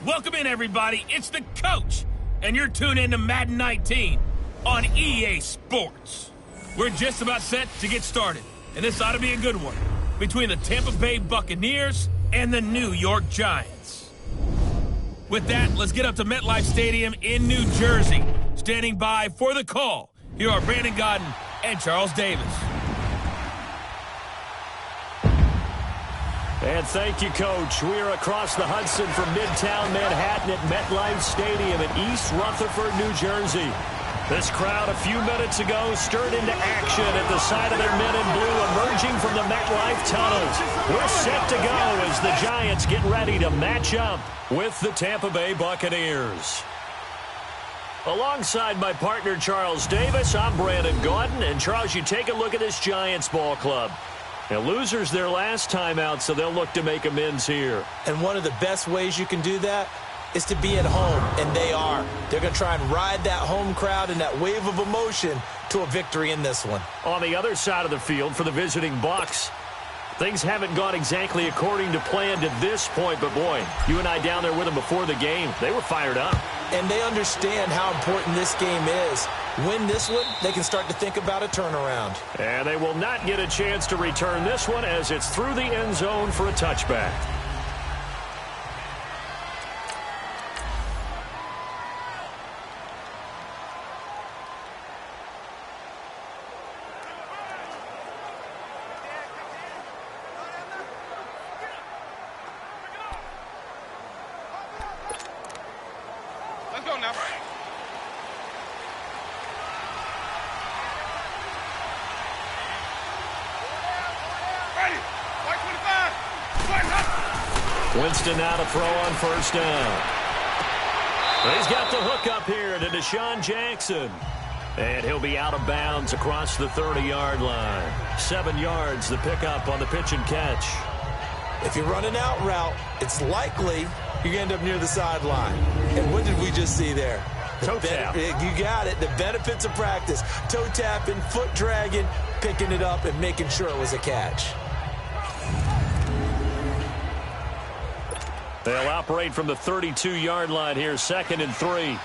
Welcome in, everybody. It's the coach, and you're tuned in to Madden 19 on EA Sports. We're just about set to get started, and this ought to be a good one between the Tampa Bay Buccaneers and the New York Giants. With that, let's get up to MetLife Stadium in New Jersey. Standing by for the call, here are Brandon Godden and Charles Davis. And thank you, Coach. We are across the Hudson from Midtown Manhattan at MetLife Stadium in East Rutherford, New Jersey. This crowd a few minutes ago stirred into action at the side of their men in blue emerging from the MetLife tunnels. We're set to go as the Giants get ready to match up with the Tampa Bay Buccaneers. Alongside my partner, Charles Davis, I'm Brandon Godden. And, Charles, you take a look at this Giants ball club. Now, losers their last time out, so they'll look to make amends here. And one of the best ways you can do that is to be at home, and they are. They're going to try and ride that home crowd and that wave of emotion to a victory in this one. On the other side of the field for the visiting Bucs, things haven't gone exactly according to plan to this point, but boy, you and I down there with them before the game, they were fired up. And they understand how important this game is. Win this one, they can start to think about a turnaround. And they will not get a chance to return this one as it's through the end zone for a touchback. Let's go now. Winston now to throw on first down. He's got the hook up here to Deshaun Jackson. And he'll be out of bounds across the 30-yard line. 7 yards, the pickup on the pitch and catch. If you run an out route, it's likely you're going to end up near the sideline. And what did we just see there? Toe tap. You got it. The benefits of practice. Toe tapping, foot dragging, picking it up, and making sure it was a catch. They'll operate from the 32-yard line here, 2nd and 3. Ready.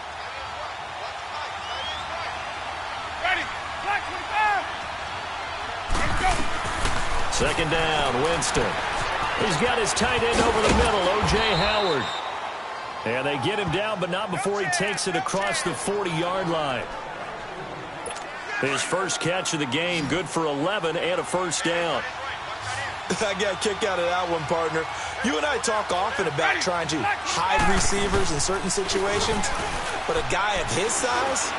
Black 25. Let's go. 2nd down, Winston. He's got his tight end over the middle, O.J. Howard. And they get him down, but not before he takes it across the 40-yard line. His first catch of the game, good for 11 and a first down. I got a kick out of that one, partner. You and I talk often about trying to hide receivers in certain situations, but a guy of his size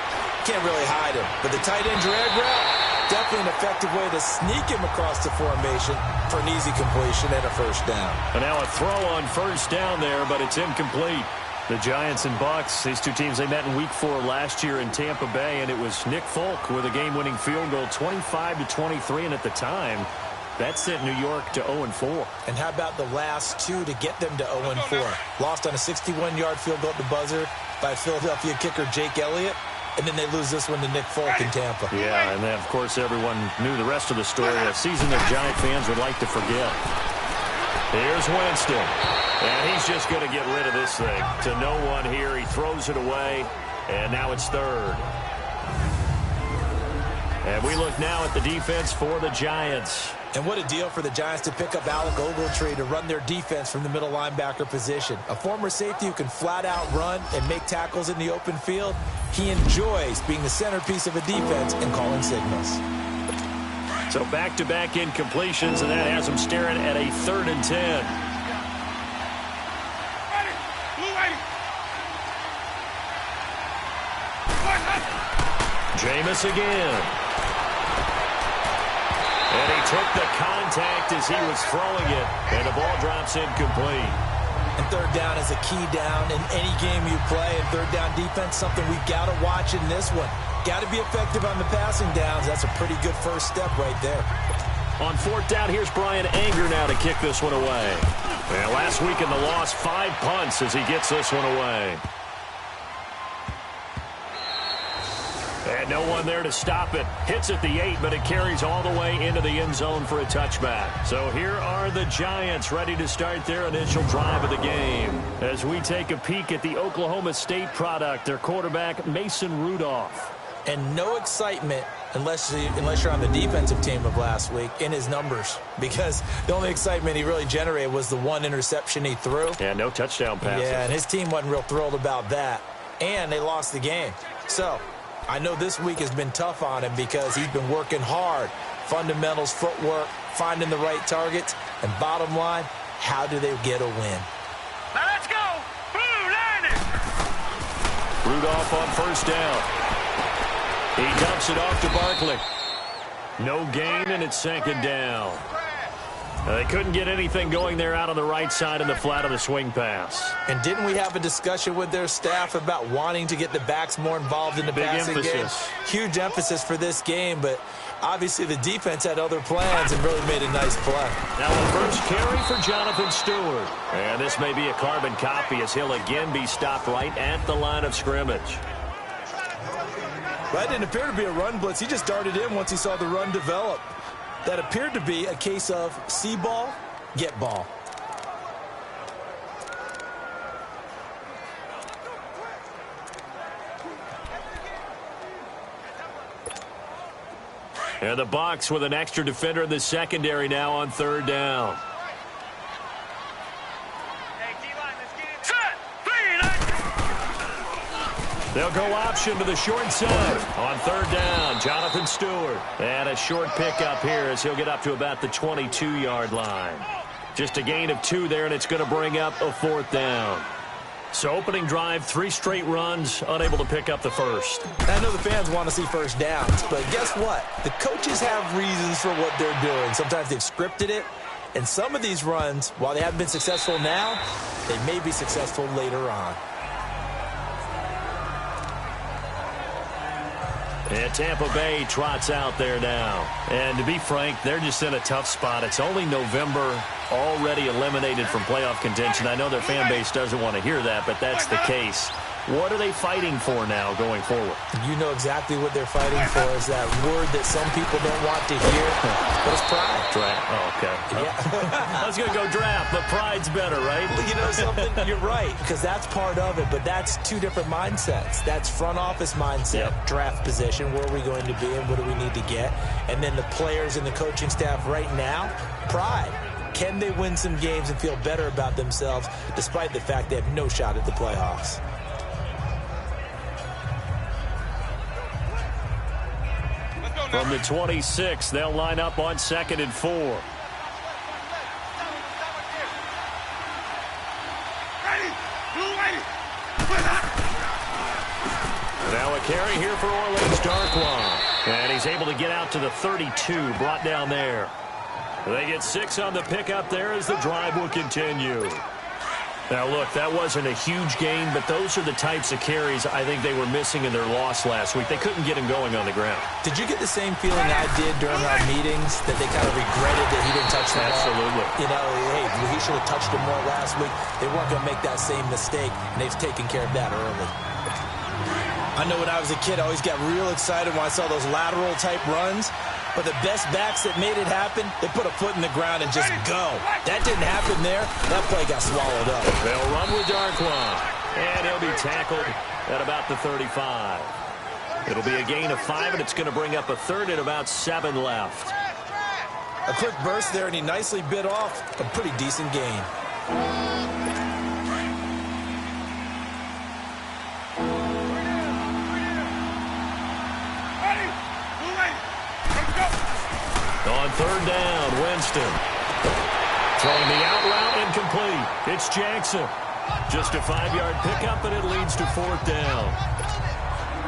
can't really hide him. But the tight end drag route, definitely an effective way to sneak him across the formation for an easy completion and a first down. And now a throw on first down there, but it's incomplete. The Giants and Bucs, these two teams, they met in Week 4 last year in Tampa Bay, and it was Nick Folk with a game-winning field goal, 25-23, and at the time, that sent New York to 0-4. And how about the last two to get them to 0-4? Lost on a 61-yard field goal at the buzzer by Philadelphia kicker Jake Elliott, and then they lose this one to Nick Folk in Tampa. Yeah, and then, of course, everyone knew the rest of the story. A season that Giant fans would like to forget. Here's Winston. And he's just going to get rid of this thing. To no one here. He throws it away, and now it's 3rd. And we look now at the defense for the Giants. And what a deal for the Giants to pick up Alec Ogletree to run their defense from the middle linebacker position. A former safety who can flat-out run and make tackles in the open field. He enjoys being the centerpiece of a defense and calling signals. So back-to-back incompletions, and that has him staring at a 3rd and 10. Jameis again. And he took the contact as he was throwing it, and the ball drops incomplete. And 3rd down is a key down in any game you play. And 3rd down defense, something we've got to watch in this one. Got to be effective on the passing downs. That's a pretty good first step right there. On 4th down, here's Brian Anger now to kick this one away. Well, last week in the loss, 5 punts as he gets this one away. And And no one there to stop it. Hits at the 8, but it carries all the way into the end zone for a touchback. So here are the Giants ready to start their initial drive of the game. As we take a peek at the Oklahoma State product, their quarterback, Mason Rudolph. And no excitement unless you're on the defensive team of last week in his numbers, because the only excitement he really generated was the one interception he threw. Yeah, no touchdown passes. Yeah, and his team wasn't real thrilled about that. And they lost the game. So I know this week has been tough on him because he's been working hard. Fundamentals, footwork, finding the right targets. And bottom line, how do they get a win? Now let's go! Blue Lightning! Rudolph on first down. He dumps it off to Barkley. No gain, and it's second down. They couldn't get anything going there out on the right side in the flat of the swing pass. And didn't we have a discussion with their staff about wanting to get the backs more involved in the passing game? Huge emphasis for this game, but obviously the defense had other plans and really made a nice play. Now the first carry for Jonathan Stewart. And this may be a carbon copy as he'll again be stopped right at the line of scrimmage. That didn't appear to be a run blitz. He just darted in once he saw the run develop. That appeared to be a case of see ball, get ball. And the Bucs with an extra defender in the secondary now on third down. They'll go option to the short side. On third down, Jonathan Stewart. And a short pickup here as he'll get up to about the 22-yard line. Just a gain of 2 there, and it's going to bring up a fourth down. So opening drive, 3 straight runs, unable to pick up the first. I know the fans want to see first downs, but guess what? The coaches have reasons for what they're doing. Sometimes they've scripted it, and some of these runs, while they haven't been successful now, they may be successful later on. And Tampa Bay trots out there now. And to be frank, they're just in a tough spot. It's only November, already eliminated from playoff contention. I know their fan base doesn't want to hear that, but that's the case. What are they fighting for now going forward? You know exactly what they're fighting for is that word that some people don't want to hear, but it's pride. Draft. Oh, okay. Yeah. I was going to go draft, but pride's better, right? Well, you know something? You're right, because that's part of it, but that's 2 different mindsets. That's front office mindset, draft position, where are we going to be and what do we need to get? And then the players and the coaching staff right now, pride. Can they win some games and feel better about themselves despite the fact they have no shot at the playoffs? From the 26, they'll line up on 2nd and 4. Now a carry here for Orleans Darkwa. And he's able to get out to the 32, brought down there. They get 6 on the pickup there as the drive will continue. Now, look, that wasn't a huge gain, but those are the types of carries I think they were missing in their loss last week. They couldn't get him going on the ground. Did you get the same feeling I did during our meetings, that they kind of regretted that he didn't touch the ball? Absolutely. You know, hey, he should have touched him more last week. They weren't going to make that same mistake, and they've taken care of that early. I know when I was a kid, I always got real excited when I saw those lateral-type runs. But the best backs that made it happen, they put a foot in the ground and just go. That didn't happen there. That play got swallowed up. They'll run with Darkwa. And he'll be tackled at about the 35. It'll be a gain of 5, and it's going to bring up a third and about 7 left. A quick burst there, and he nicely bit off a pretty decent gain. On third down, Winston. Throwing the out route incomplete. It's Jackson. Just a 5-yard pickup, and it leads to fourth down.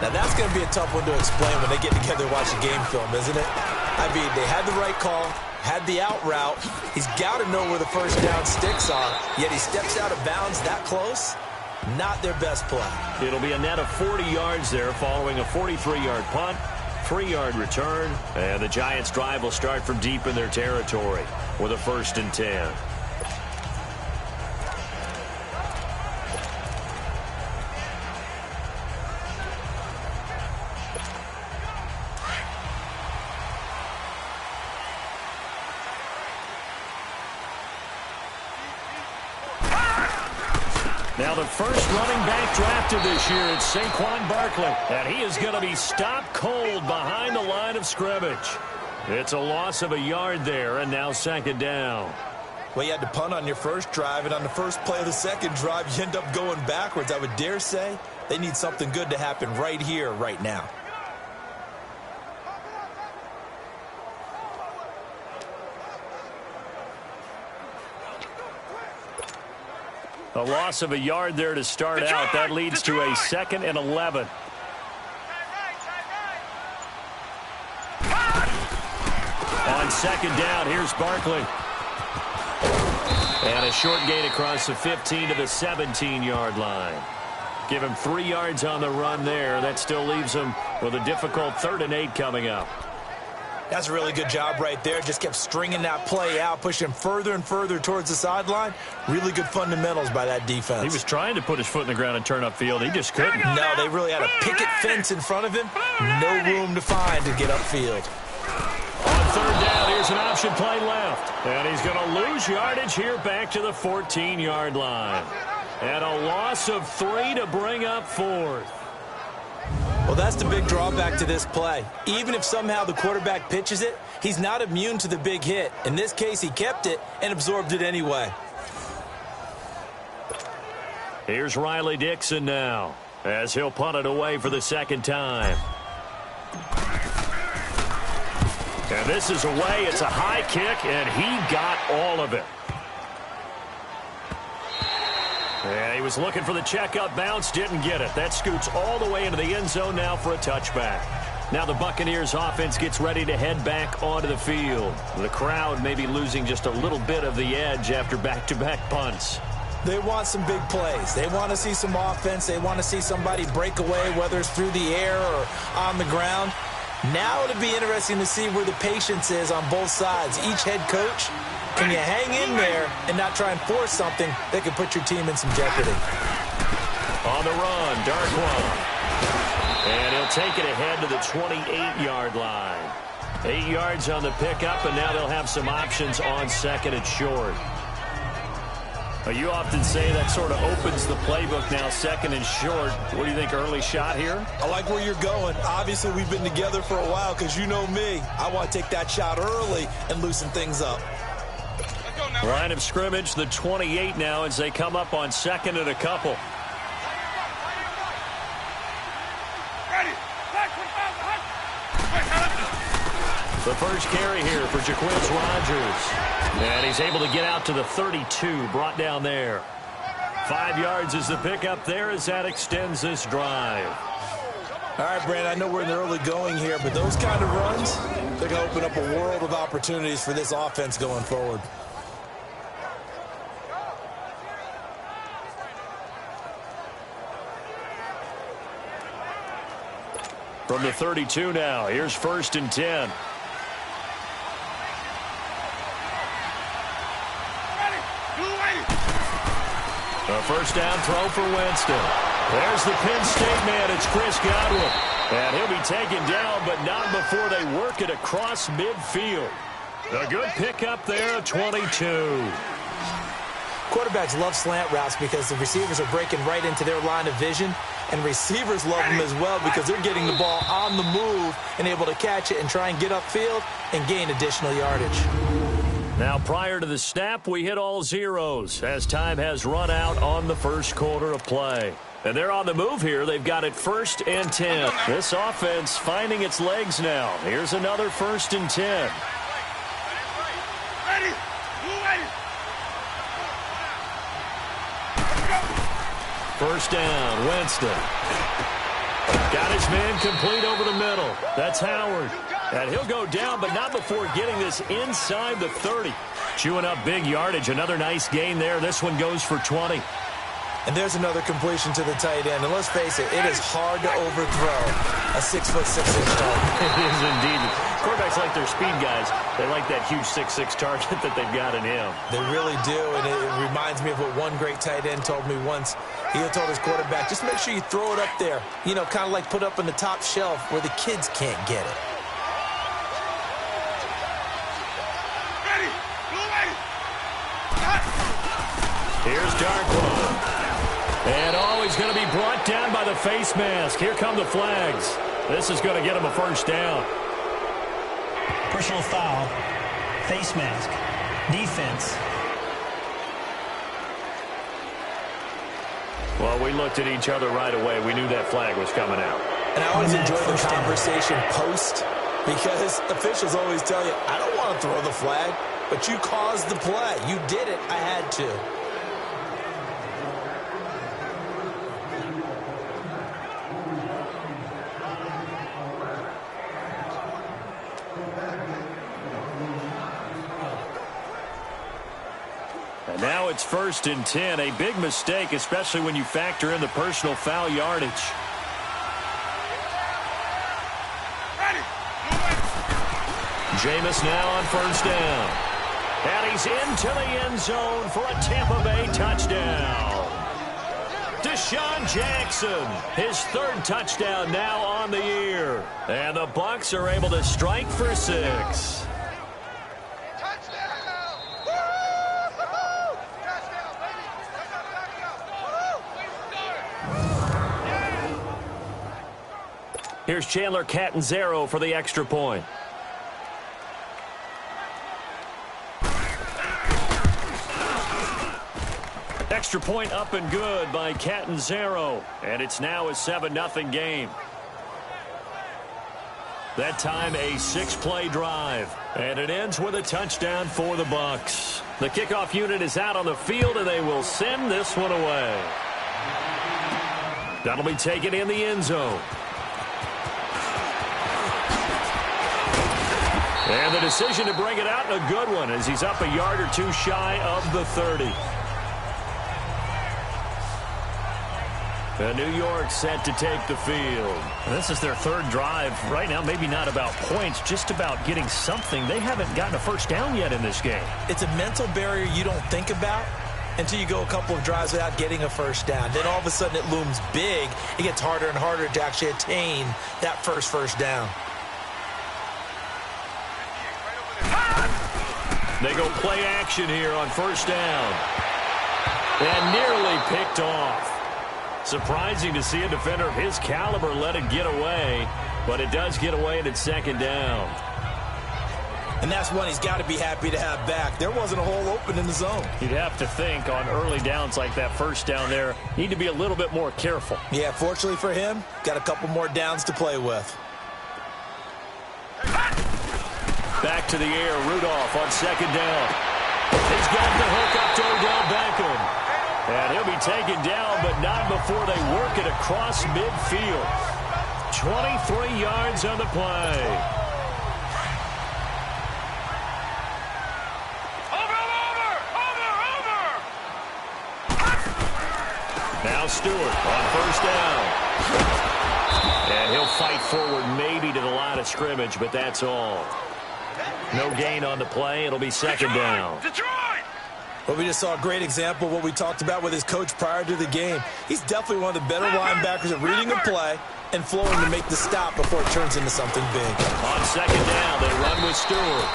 Now, that's going to be a tough one to explain when they get together and watch the game film, isn't it? I mean, they had the right call, had the out route. He's got to know where the first down sticks are, yet he steps out of bounds that close. Not their best play. It'll be a net of 40 yards there following a 43-yard punt. 3-yard return, and the Giants' drive will start from deep in their territory with a 1st and 10. Now the first running back drafted this year is Saquon Barkley, and he is going to be stopped cold behind the line of scrimmage. It's a loss of a yard there, and now second down. Well, you had to punt on your first drive, and on the first play of the second drive, you end up going backwards. I would dare say they need something good to happen right here, right now. A loss of a yard there to start out. That leads to a 2nd and 11. On second down, here's Barkley. And a short gain across the 15 to the 17-yard line. Give him 3 yards on the run there. That still leaves him with a difficult 3rd and 8 coming up. That's a really good job right there. Just kept stringing that play out, pushing him further and further towards the sideline. Really good fundamentals by that defense. He was trying to put his foot in the ground and turn upfield. He just couldn't. No, they really had a picket fence in front of him. No room to find to get upfield. On 3rd down, here's an option play left. And he's going to lose yardage here back to the 14-yard line. And a loss of 3 to bring up 4th. Well, that's the big drawback to this play. Even if somehow the quarterback pitches it, he's not immune to the big hit. In this case, he kept it and absorbed it anyway. Here's Riley Dixon now, as he'll punt it away for the 2nd time. And this is away. It's a high kick, and he got all of it. And he was looking for the checkup bounce, didn't get it. That scoots all the way into the end zone now for a touchback. Now the Buccaneers offense gets ready to head back onto the field. The crowd may be losing just a little bit of the edge after back-to-back punts. They want some big plays. They want to see some offense. They want to see somebody break away, whether it's through the air or on the ground. Now it'll be interesting to see where the patience is on both sides. Each head coach, can you hang in there and not try and force something that could put your team in some jeopardy? On the run, Darkwan. And he'll take it ahead to the 28-yard line. 8 yards on the pickup, and now they'll have some options on 2nd and short. You often say that sort of opens the playbook now, 2nd and short. What do you think, early shot here? I like where you're going. Obviously, we've been together for a while because you know me. I want to take that shot early and loosen things up. Line of scrimmage, the 28 now as they come up on 2nd and a couple. The first carry here for Jaquez Rogers. And he's able to get out to the 32, brought down there. 5 yards is the pickup there as that extends this drive. All right, Brandon, I know we're in the early going here, but those kind of runs, they're going to open up a world of opportunities for this offense going forward. From the 32 now, here's 1st and 10. A first down throw for Winston. There's the Penn State man. It's Chris Godwin. And he'll be taken down, but not before they work it across midfield. A good pickup there, 22. Quarterbacks love slant routes because the receivers are breaking right into their line of vision, and receivers love them as well because they're getting the ball on the move and able to catch it and try and get upfield and gain additional yardage. Now, prior to the snap, we hit all zeros as time has run out on the first quarter of play. And they're on the move here. They've got it 1st and 10. This offense finding its legs now. Here's another 1st and 10. First down, Winston. Got his man complete over the middle. That's Howard. And he'll go down, but not before getting this inside the 30. Chewing up big yardage. Another nice gain there. This one goes for 20. And there's another completion to the tight end. And let's face it, it is hard to overthrow a 6'6" target. It is indeed. Quarterbacks like their speed guys. They like that huge 6'6" target that they've got in him. They really do, and it reminds me of what one great tight end told me once. He told his quarterback, just make sure you throw it up there. You know, kind of like put up on the top shelf where the kids can't get it. Here's Darkwan. And he's going to be brought down by the face mask. Here come the flags. This is going to get him a first down. Personal foul, face mask, defense. Well, we looked at each other right away. We knew that flag was coming out. And I always enjoy the conversation post, because officials always tell you, I don't want to throw the flag, but you caused the play. You did it. I had to. And now it's 1st and 10. A big mistake, especially when you factor in the personal foul yardage. Jameis now on 1st down. And he's into the end zone for a Tampa Bay touchdown. Deshaun Jackson, his 3rd touchdown now on the year. And the Bucs are able to strike for 6. Here's Chandler Catanzaro for the extra point. Extra point up and good by Catanzaro. And it's now a 7-0 game. That time a 6-play drive. And it ends with a touchdown for the Bucs. The kickoff unit is out on the field, and they will send this one away. That'll be taken in the end zone. And the decision to bring it out, and a good one, as he's up a yard or two shy of the 30. And New York set to take the field. This is their 3rd drive. Right now, maybe not about points, just about getting something. They haven't gotten a first down yet in this game. It's a mental barrier you don't think about until you go a couple of drives without getting a first down. Then all of a sudden it looms big. It gets harder and harder to actually attain that first down. They go play action here on 1st down. And nearly picked off. Surprising to see a defender of his caliber let it get away, but it does get away and it's 2nd down. And that's one he's got to be happy to have back. There wasn't a hole open in the zone. You'd have to think on early downs like that 1st down there, need to be a little bit more careful. Yeah, fortunately for him, got a couple more downs to play with. Back to the air, Rudolph on 2nd down. He's got the hook up to Odell Beckham. And he'll be taken down, but not before they work it across midfield. 23 yards on the play. Now Stewart on 1st down. And he'll fight forward maybe to the line of scrimmage, but that's all. No gain on the play. It'll be 2nd down. Well, we just saw a great example of what we talked about with his coach prior to the game. He's definitely one of the better linebackers at reading a play and flowing to make the stop before it turns into something big. On 2nd down, they run with Stewart.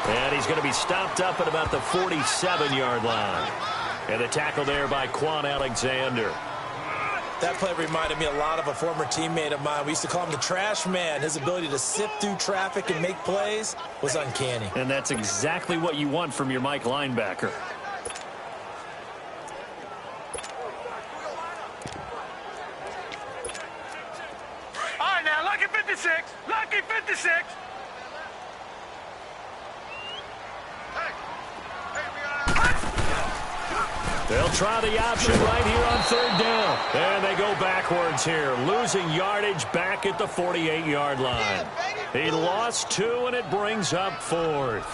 And he's going to be stopped up at about the 47-yard line. And the tackle there by Quan Alexander. That play reminded me a lot of a former teammate of mine. We used to call him the trash man. His ability to sift through traffic and make plays was uncanny. And that's exactly what you want from your Mike linebacker. All right, now, lucky 56. Lucky 56. They'll try the option right here on 3rd down. And they go backwards here, losing yardage back at the 48-yard line. He lost 2, and it brings up 4th.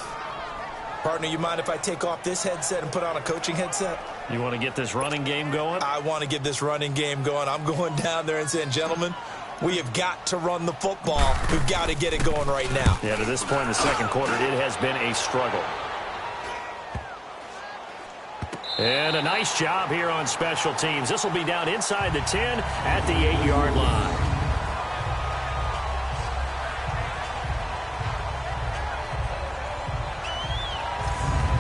Partner, you mind if I take off this headset and put on a coaching headset? You want to get this running game going? I want to get this running game going. I'm going down there and saying, gentlemen, we have got to run the football. We've got to get it going right now. Yeah, to this point in the 2nd quarter, it has been a struggle. And a nice job here on special teams. This will be down inside the 10 at the 8-yard line.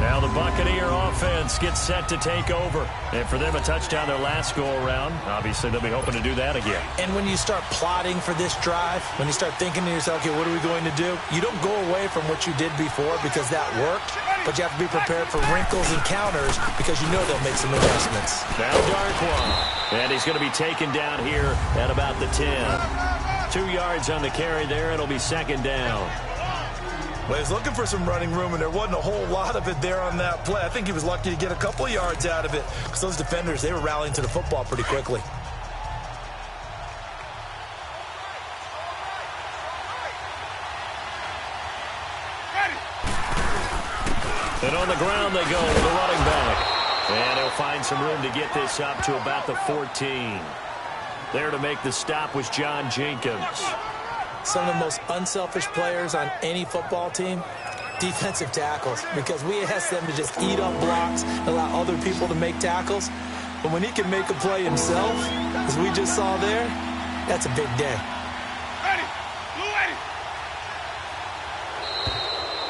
Now the Buccaneer offense gets set to take over. And for them, a touchdown their last go-around. Obviously, they'll be hoping to do that again. And when you start plotting for this drive, when you start thinking to yourself, okay, what are we going to do? You don't go away from what you did before because that worked, but you have to be prepared for wrinkles and counters because you know they'll make some adjustments. Now Darkwa, and he's going to be taken down here at about the 10. 2 yards on the carry there. It'll be second down. Well, he was looking for some running room, and there wasn't a whole lot of it there on that play. I think he was lucky to get a couple of yards out of it because those defenders, they were rallying to the football pretty quickly. And on the ground they go with the running back. And he'll find some room to get this up to about the 14. There to make the stop was John Jenkins. Some of the most unselfish players on any football team, defensive tackles, because we ask them to just eat up blocks and allow other people to make tackles. But when he can make a play himself, as we just saw there, that's a big day.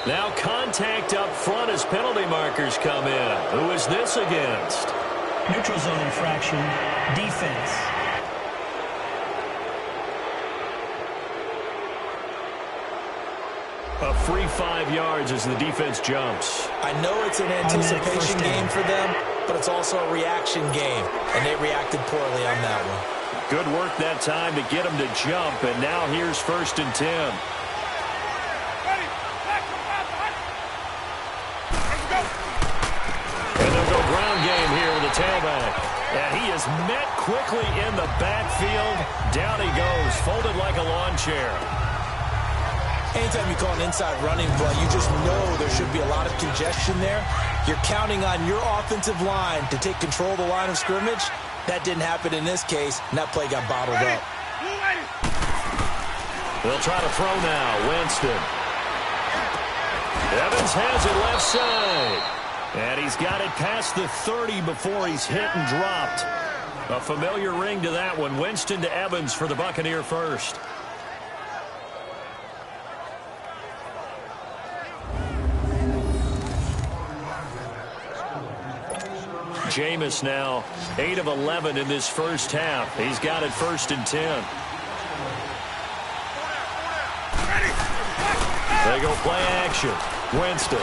Now contact up front as penalty markers come in. Who is this against? Neutral zone infraction, defense. A free 5 yards as the defense jumps. I know it's an anticipation game for them, but it's also a reaction game, and they reacted poorly on that one. Good work that time to get them to jump, and now here's 1st and 10. And they'll go ground game here with the tailback. And he is met quickly in the backfield. Down he goes, folded like a lawn chair. Anytime you call an inside running play, you just know there should be a lot of congestion there. You're counting on your offensive line to take control of the line of scrimmage. That didn't happen in this case, and that play got bottled up. They'll try to throw now. Winston. Evans has it left side. And he's got it past the 30 before he's hit and dropped. A familiar ring to that one. Winston to Evans for the Buccaneer first. Jameis now 8 of 11 in this first half. He's got it 1st and 10. They go play action. Winston.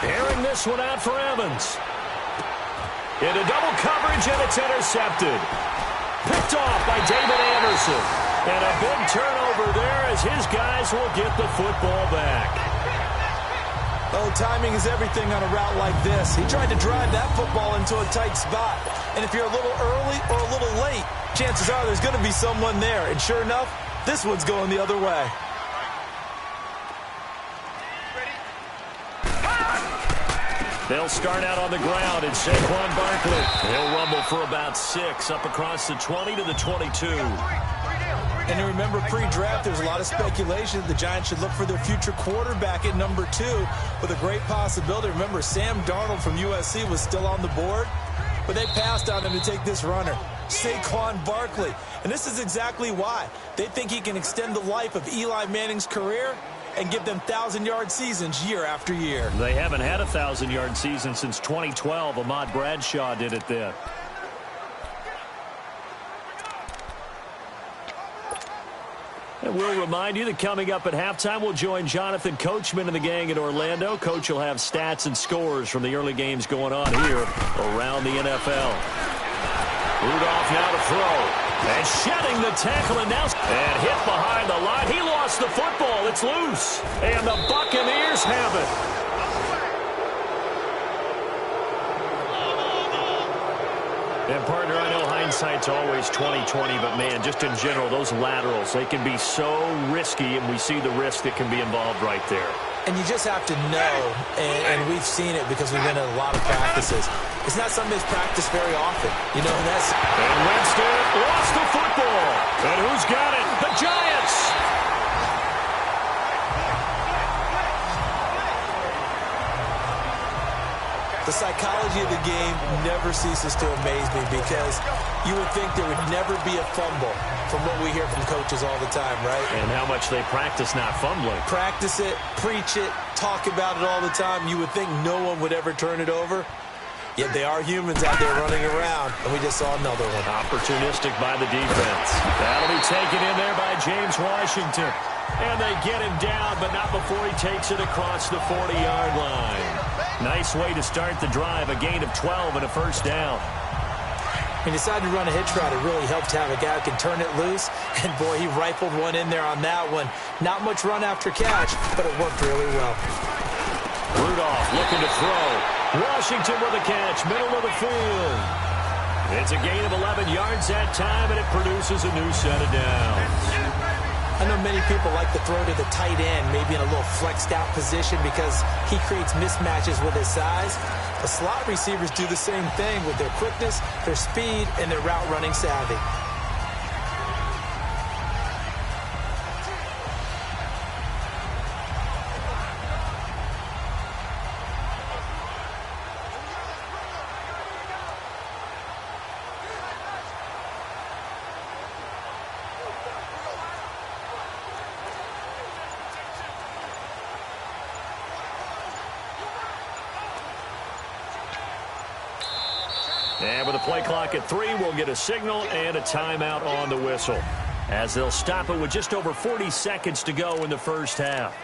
Airing this one out for Evans. Into double coverage, and it's intercepted. Picked off by David Anderson. And a big turnover there as his guys will get the football back. Oh, timing is everything on a route like this. He tried to drive that football into a tight spot. And if you're a little early or a little late, chances are there's going to be someone there. And sure enough, this one's going the other way. They'll start out on the ground, and Saquon Barkley. He'll rumble for about 6 up across the 20 to the 22. And you remember pre-draft, there's a lot of speculation that the Giants should look for their future quarterback at number 2 with a great possibility. Remember, Sam Darnold from USC was still on the board, but they passed on him to take this runner, Saquon Barkley. And this is exactly why. They think he can extend the life of Eli Manning's career and give them 1,000-yard seasons year after year. They haven't had a 1,000-yard season since 2012. Ahmad Bradshaw did it then. And we'll remind you that coming up at halftime, we'll join Jonathan Coachman and the gang in Orlando. Coach will have stats and scores from the early games going on here around the NFL. Rudolph now to throw. And shedding the tackle and now and hit behind the line. He lost the football. It's loose. And the Buccaneers have it. And, partner, I know hindsight's always 20/20, but, man, just in general, those laterals, they can be so risky, and we see the risk that can be involved right there. And you just have to know, and we've seen it because we've been in a lot of practices. It's not something that's practiced very often. You know, And Winston lost the football. And who's got it? The Giants. The The psychology of the game never ceases to amaze me because you would think there would never be a fumble from what we hear from coaches all the time, right? And how much they practice not fumbling. Practice it, preach it, talk about it all the time. You would think no one would ever turn it over. Yet they are humans out there running around, and we just saw another one. Opportunistic by the defense. That'll be taken in there by James Washington. And they get him down, but not before he takes it across the 40-yard line. Nice way to start the drive, a gain of 12 and a first down. He decided to run a hitch route. It really helped to have a guy who can turn it loose. And, boy, he rifled one in there on that one. Not much run after catch, but it worked really well. Rudolph looking to throw. Washington with a catch, middle of the field. It's a gain of 11 yards that time, and it produces a new set of downs. I know many people like to throw to the tight end, maybe in a little flexed out position because he creates mismatches with his size. The slot receivers do the same thing with their quickness, their speed, and their route running savvy. And with a play clock at 3, we'll get a signal and a timeout on the whistle, as they'll stop it with just over 40 seconds to go in the first half.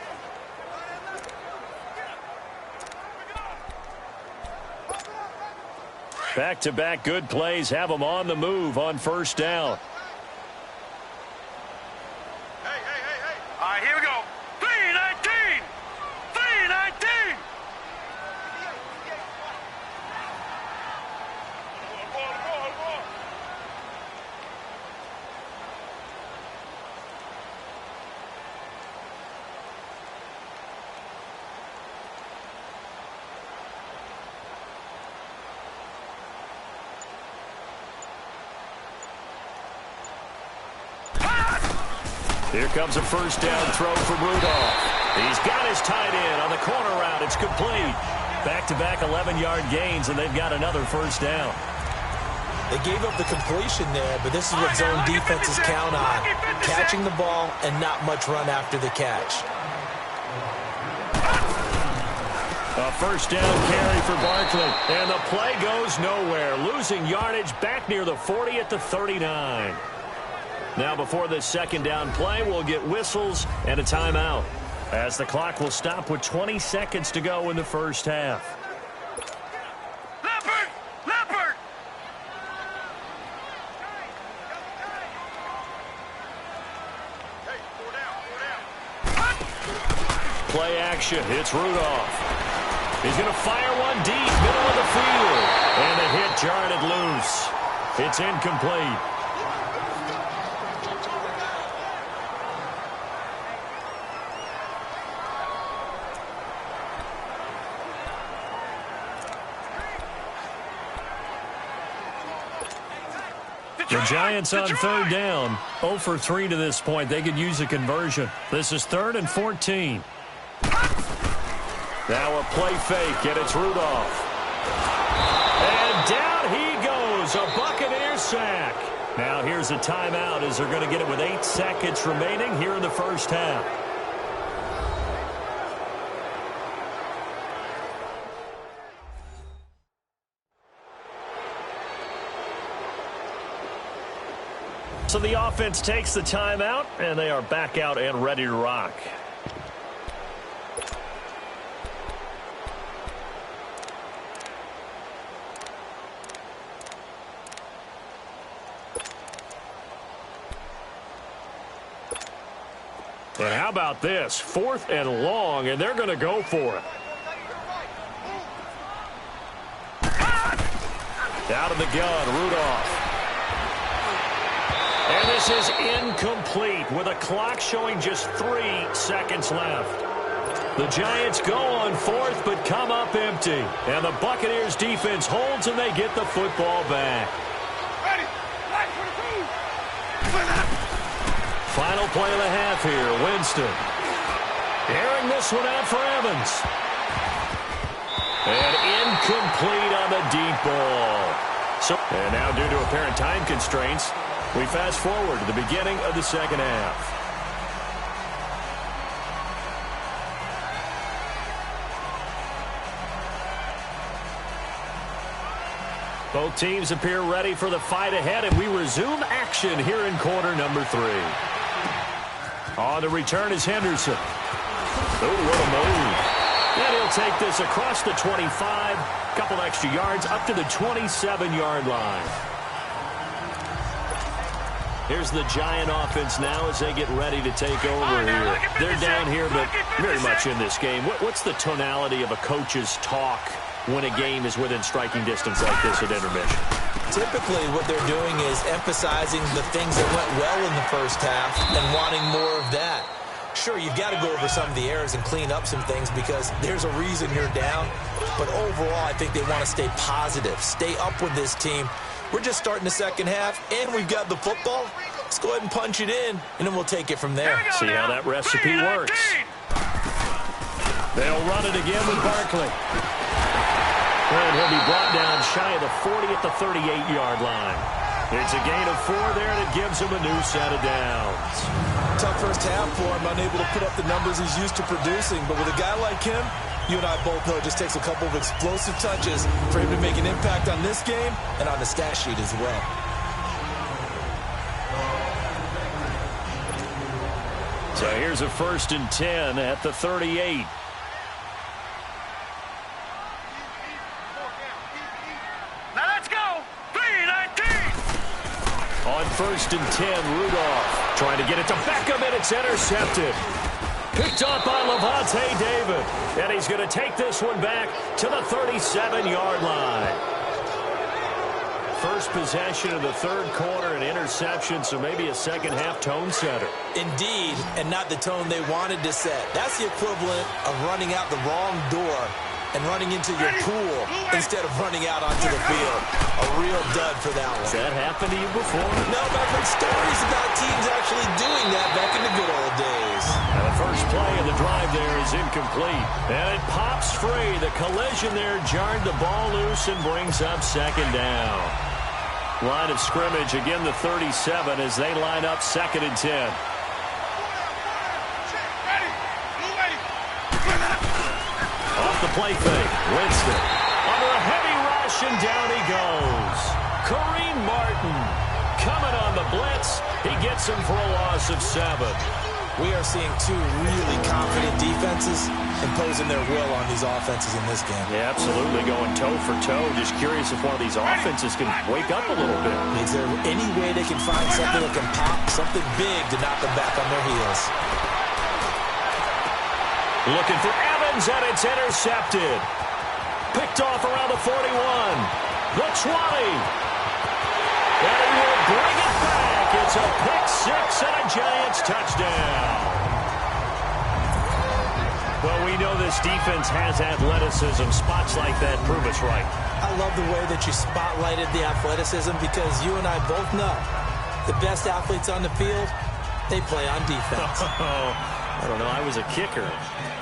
Back-to-back good plays have them on the move on first down. All right, here we go. 3-19! 3-19! Here comes a first down throw from Rudolph. He's got his tight end on the corner route. It's complete. Back-to-back 11-yard gains, and they've got another first down. They gave up the completion there, but this is what zone defenses count on. Catching the ball and not much run after the catch. A first down carry for Barkley. And the play goes nowhere. Losing yardage back near the 40 at the 39. Now before this second down play, we'll get whistles and a timeout, as the clock will stop with 20 seconds to go in the first half. Leopard! Leopard! Hey, 4 down. Play action. It's Rudolph. He's going to fire one deep, middle of the field. And the hit jarred it loose. It's incomplete. The Giants on third down, 0 for 3 to this point. They could use a conversion. This is 3rd and 14. Now a play fake, and it's Rudolph. And down he goes, a Buccaneer sack. Now here's a timeout as they're going to get it with 8 seconds remaining here in the first half. So the offense takes the timeout, and they are back out and ready to rock. And how about this? 4th and long, and they're going to go for it. Out of the gun, Rudolph. And this is incomplete with a clock showing just 3 seconds left. The Giants go on 4th but come up empty. And the Buccaneers defense holds and they get the football back. Final play of the half here, Winston. Airing this one out for Evans. And incomplete on the deep ball. And now, due to apparent time constraints, we fast forward to the beginning of the second half. Both teams appear ready for the fight ahead, and we resume action here in quarter number 3. On the return is Henderson. Oh, what a move. And he'll take this across the 25, couple extra yards up to the 27-yard line. Here's the Giant offense now as they get ready to take over here. They're down here, but very much in this game. What's the tonality of a coach's talk when a game is within striking distance like this at intermission? Typically, what they're doing is emphasizing the things that went well in the first half and wanting more of that. Sure, you've got to go over some of the errors and clean up some things because there's a reason you're down. But overall, I think they want to stay positive, stay up with this team. We're just starting the second half, and we've got the football. Let's go ahead and punch it in, and then we'll take it from there. See how that recipe works. They'll run it again with Barkley. And he'll be brought down shy of the 40 at the 38-yard line. It's a gain of 4 there that gives him a new set of downs. Tough first half for him, unable to put up the numbers he's used to producing. But with a guy like him, you and I both know it just takes a couple of explosive touches for him to make an impact on this game and on the stat sheet as well. So here's a 1st and 10 at the 38. On 1st and 10, Rudolph trying to get it to Beckham, and it's intercepted. Picked up by Levante David, and he's going to take this one back to the 37-yard line. First possession of the third quarter, an interception, so maybe a second-half tone setter. Indeed, and not the tone they wanted to set. That's the equivalent of running out the wrong door and running into your pool instead of running out onto the field. A real dud for that one. Has that happened to you before? No, but I've heard stories about teams actually doing that back in the good old days. And the first play of the drive there is incomplete. And it pops free. The collision there jarred the ball loose and brings up second down. Line of scrimmage, again the 37 as they line up 2nd and 10. Off the play fake, Winston. Under a heavy rush, and down he goes. Kareem Martin coming on the blitz. He gets him for a loss of 7. We are seeing two really confident defenses imposing their will on these offenses in this game. Yeah, absolutely, going toe for toe. Just curious if one of these offenses can wake up a little bit. Is there any way they can find something that can pop, something big to knock them back on their heels? Looking for Evans, and it's intercepted. Picked off around the 41. The 20. And he will bring it back. It's a pick 6 and a Giants touchdown. Well, we know this defense has athleticism. Spots like that prove us right. I love the way that you spotlighted the athleticism because you and I both know the best athletes on the field, they play on defense. I don't know. I was a kicker.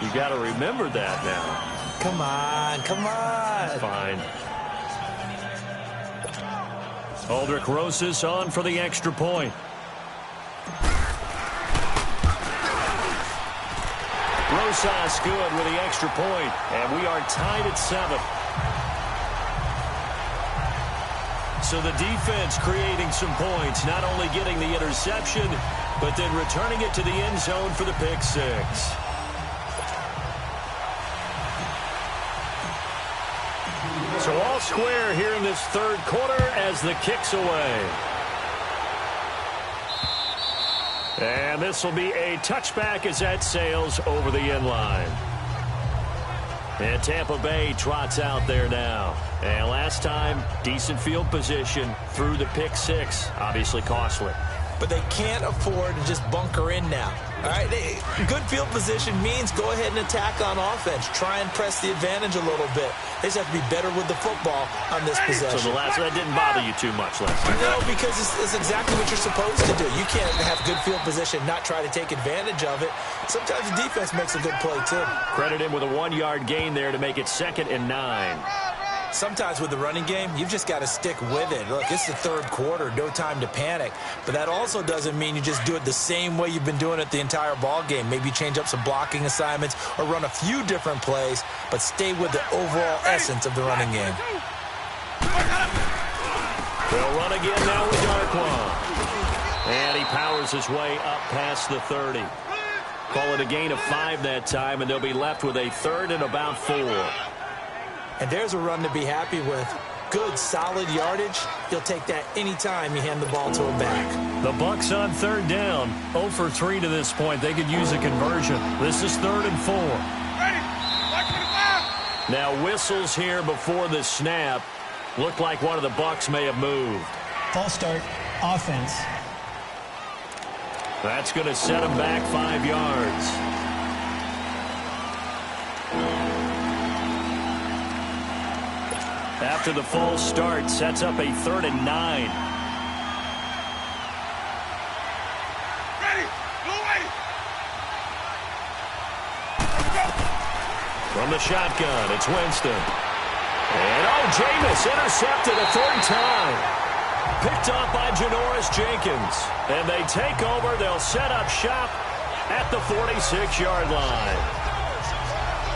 You got to remember that now. Come on, come on. Fine. Aldrich Rosas on for the extra point. Rosas good with the extra point, and we are tied at 7. So the defense creating some points, not only getting the interception, but then returning it to the end zone for the pick 6. So all square here in this third quarter as the kick's away. And this will be a touchback as that sails over the end line. And Tampa Bay trots out there now. And last time, decent field position through the pick 6. Obviously costly. But they can't afford to just bunker in now. All right, good field position means go ahead and attack on offense. Try and press the advantage a little bit. They just have to be better with the football on this possession. So that didn't bother you too much last time? No, because it's exactly what you're supposed to do. You can't have good field position, not try to take advantage of it. Sometimes the defense makes a good play, too. Credit him with a 1-yard gain there to make it 2nd and 9. Sometimes with the running game, you've just got to stick with it. Look, it's the third quarter, no time to panic. But that also doesn't mean you just do it the same way you've been doing it the entire ball game. Maybe change up some blocking assignments or run a few different plays, but stay with the overall essence of the running game. They'll run again now with Darquan. And he powers his way up past the 30. Call it a gain of 5 that time, and they'll be left with a 3rd and about 4. And there's a run to be happy with. Good, solid yardage. You'll take that anytime you hand the ball to him back. The Bucs on 3rd down. 0 for 3 to this point. They could use a conversion. This is 3rd and 4. Now whistles here before the snap. Looked like one of the Bucs may have moved. False start, offense. That's going to set him back 5 yards. After the false start, sets up a 3rd and 9. Ready, blue way. From the shotgun, it's Winston. And, Jameis intercepted a 3rd time. Picked off by Janoris Jenkins. And they take over. They'll set up shop at the 46-yard line.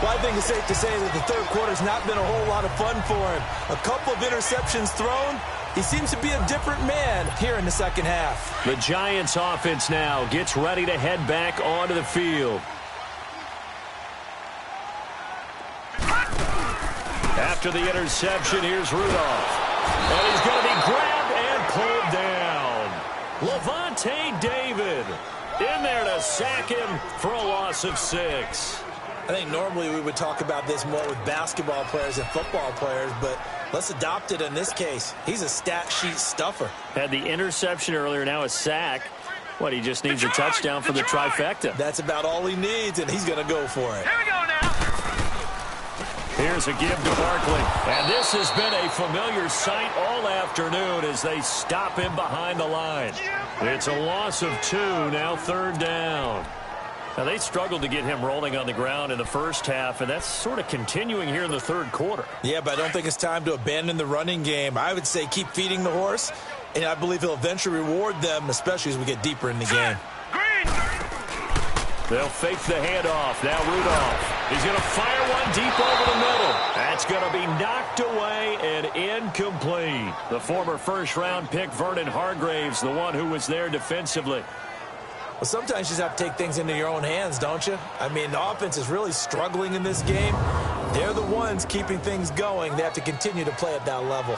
Well, I think it's safe to say that the third quarter's not been a whole lot of fun for him. A couple of interceptions thrown. He seems to be a different man here in the second half. The Giants offense now gets ready to head back onto the field. After the interception, here's Rudolph. And he's going to be grabbed and pulled down. Levante David in there to sack him for a loss of 6. I think normally we would talk about this more with basketball players and football players, but let's adopt it in this case. He's a stat sheet stuffer. Had the interception earlier, now a sack. What, he just needs a touchdown for the trifecta. That's about all he needs, and he's going to go for it. Here we go now. Here's a give to Barkley. And this has been a familiar sight all afternoon as they stop him behind the line. It's a loss of 2, now 3rd down. Now, they struggled to get him rolling on the ground in the first half, and that's sort of continuing here in the third quarter. Yeah, but I don't think it's time to abandon the running game. I would say keep feeding the horse, and I believe he'll eventually reward them, especially as we get deeper in the game. They'll fake the handoff. Now Rudolph. He's going to fire one deep over the middle. That's going to be knocked away and incomplete. The former first-round pick, Vernon Hargraves, the one who was there defensively. Well, sometimes you just have to take things into your own hands, don't you? I mean, the offense is really struggling in this game. They're the ones keeping things going. They have to continue to play at that level.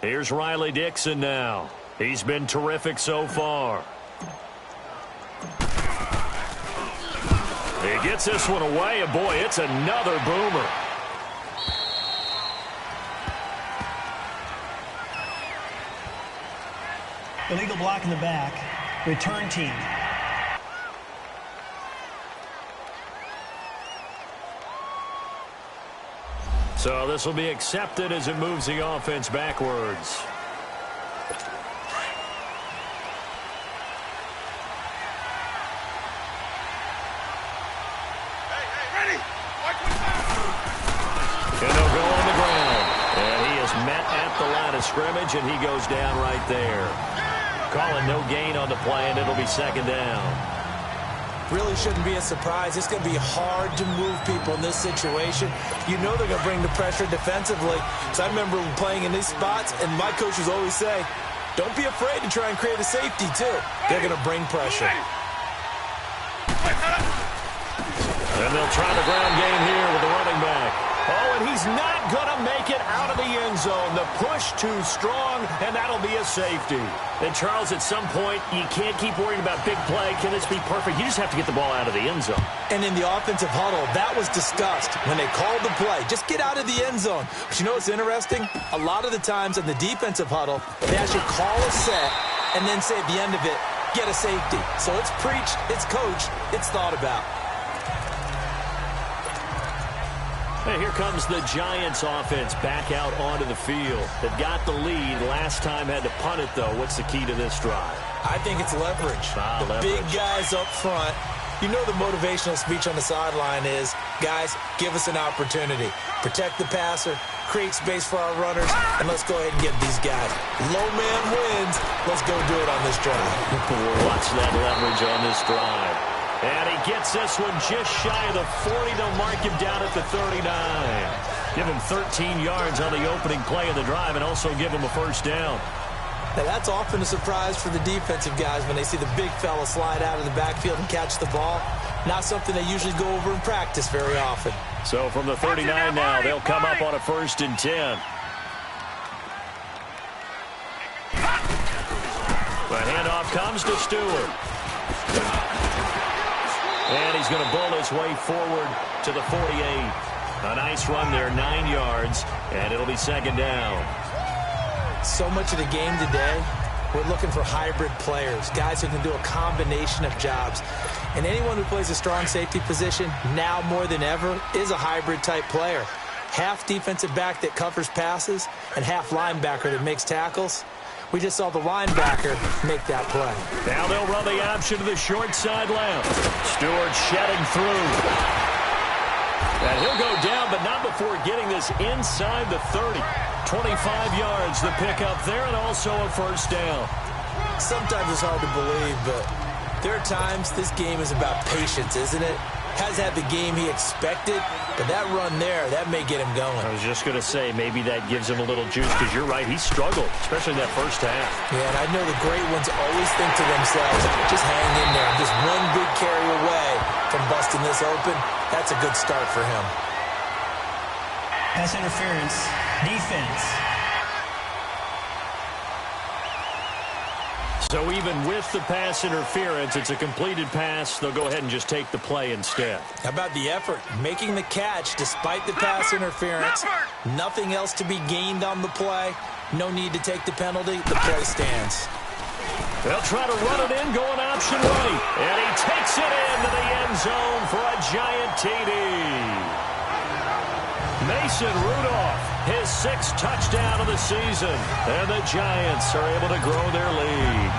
Here's Riley Dixon now. He's been terrific so far. He gets this one away, and boy, it's another boomer. Illegal block in the back. Return team. So this will be accepted as it moves the offense backwards. And they'll go on the ground. And he is met at the line of scrimmage, and he goes down right there. Calling no gain on the play, and it'll be second down. Really shouldn't be a surprise. It's going to be hard to move people in this situation. You know they're going to bring the pressure defensively. So I remember playing in these spots, and my coaches always say, don't be afraid to try and create a safety, too. They're going to bring pressure. And they'll try the ground game here with the running back. Oh, and he's He's not going to make it out of the end zone. The push too strong, and that'll be a safety. And, Charles, at some point, you can't keep worrying about big play. Can this be perfect? You just have to get the ball out of the end zone. And in the offensive huddle, that was discussed when they called the play. Just get out of the end zone. But you know what's interesting? A lot of the times in the defensive huddle, they actually call a set and then say at the end of it, get a safety. So it's preached, it's coached, it's thought about. And here comes the Giants offense back out onto the field. They've got the lead. Last time had to punt it, though. What's the key to this drive? I think it's leverage. The big guys up front. You know the motivational speech on the sideline is, guys, give us an opportunity. Protect the passer, create space for our runners, and let's go ahead and get these guys. Low man wins. Let's go do it on this drive. Watch that leverage on this drive. And he gets this one just shy of the 40. They'll mark him down at the 39. Give him 13 yards on the opening play of the drive and also give him a first down. Now, that's often a surprise for the defensive guys when they see the big fella slide out of the backfield and catch the ball. Not something they usually go over in practice very often. So from the 39 now, they'll come up on a 1st and 10. The handoff comes to Stewart. And he's going to bull his way forward to the 48. A nice run there, 9 yards, and it'll be 2nd down. So much of the game today, we're looking for hybrid players, guys who can do a combination of jobs. And anyone who plays a strong safety position, now more than ever, is a hybrid-type player. Half defensive back that covers passes and half linebacker that makes tackles. We just saw the linebacker make that play. Now they'll run the option to the short side left. Stewart shedding through. And he'll go down, but not before getting this inside the 30. 25 yards, the pickup there, and also a first down. Sometimes it's hard to believe, but there are times this game is about patience, isn't it? Has had the game he expected, but that run there, that may get him going. I was just going to say, maybe that gives him a little juice, because you're right, he struggled, especially in that first half. Yeah, and I know the great ones always think to themselves, just hang in there. Just one big carry away from busting this open. That's a good start for him. Pass interference, defense. So even with the pass interference, it's a completed pass. They'll go ahead and just take the play instead. How about the effort? Making the catch despite the pass interference. Nothing else to be gained on the play. No need to take the penalty. The play stands. They'll try to run it in, going option right. And he takes it into the end zone for a giant TD. Mason Rudolph, his 6th touchdown of the season. And the Giants are able to grow their lead.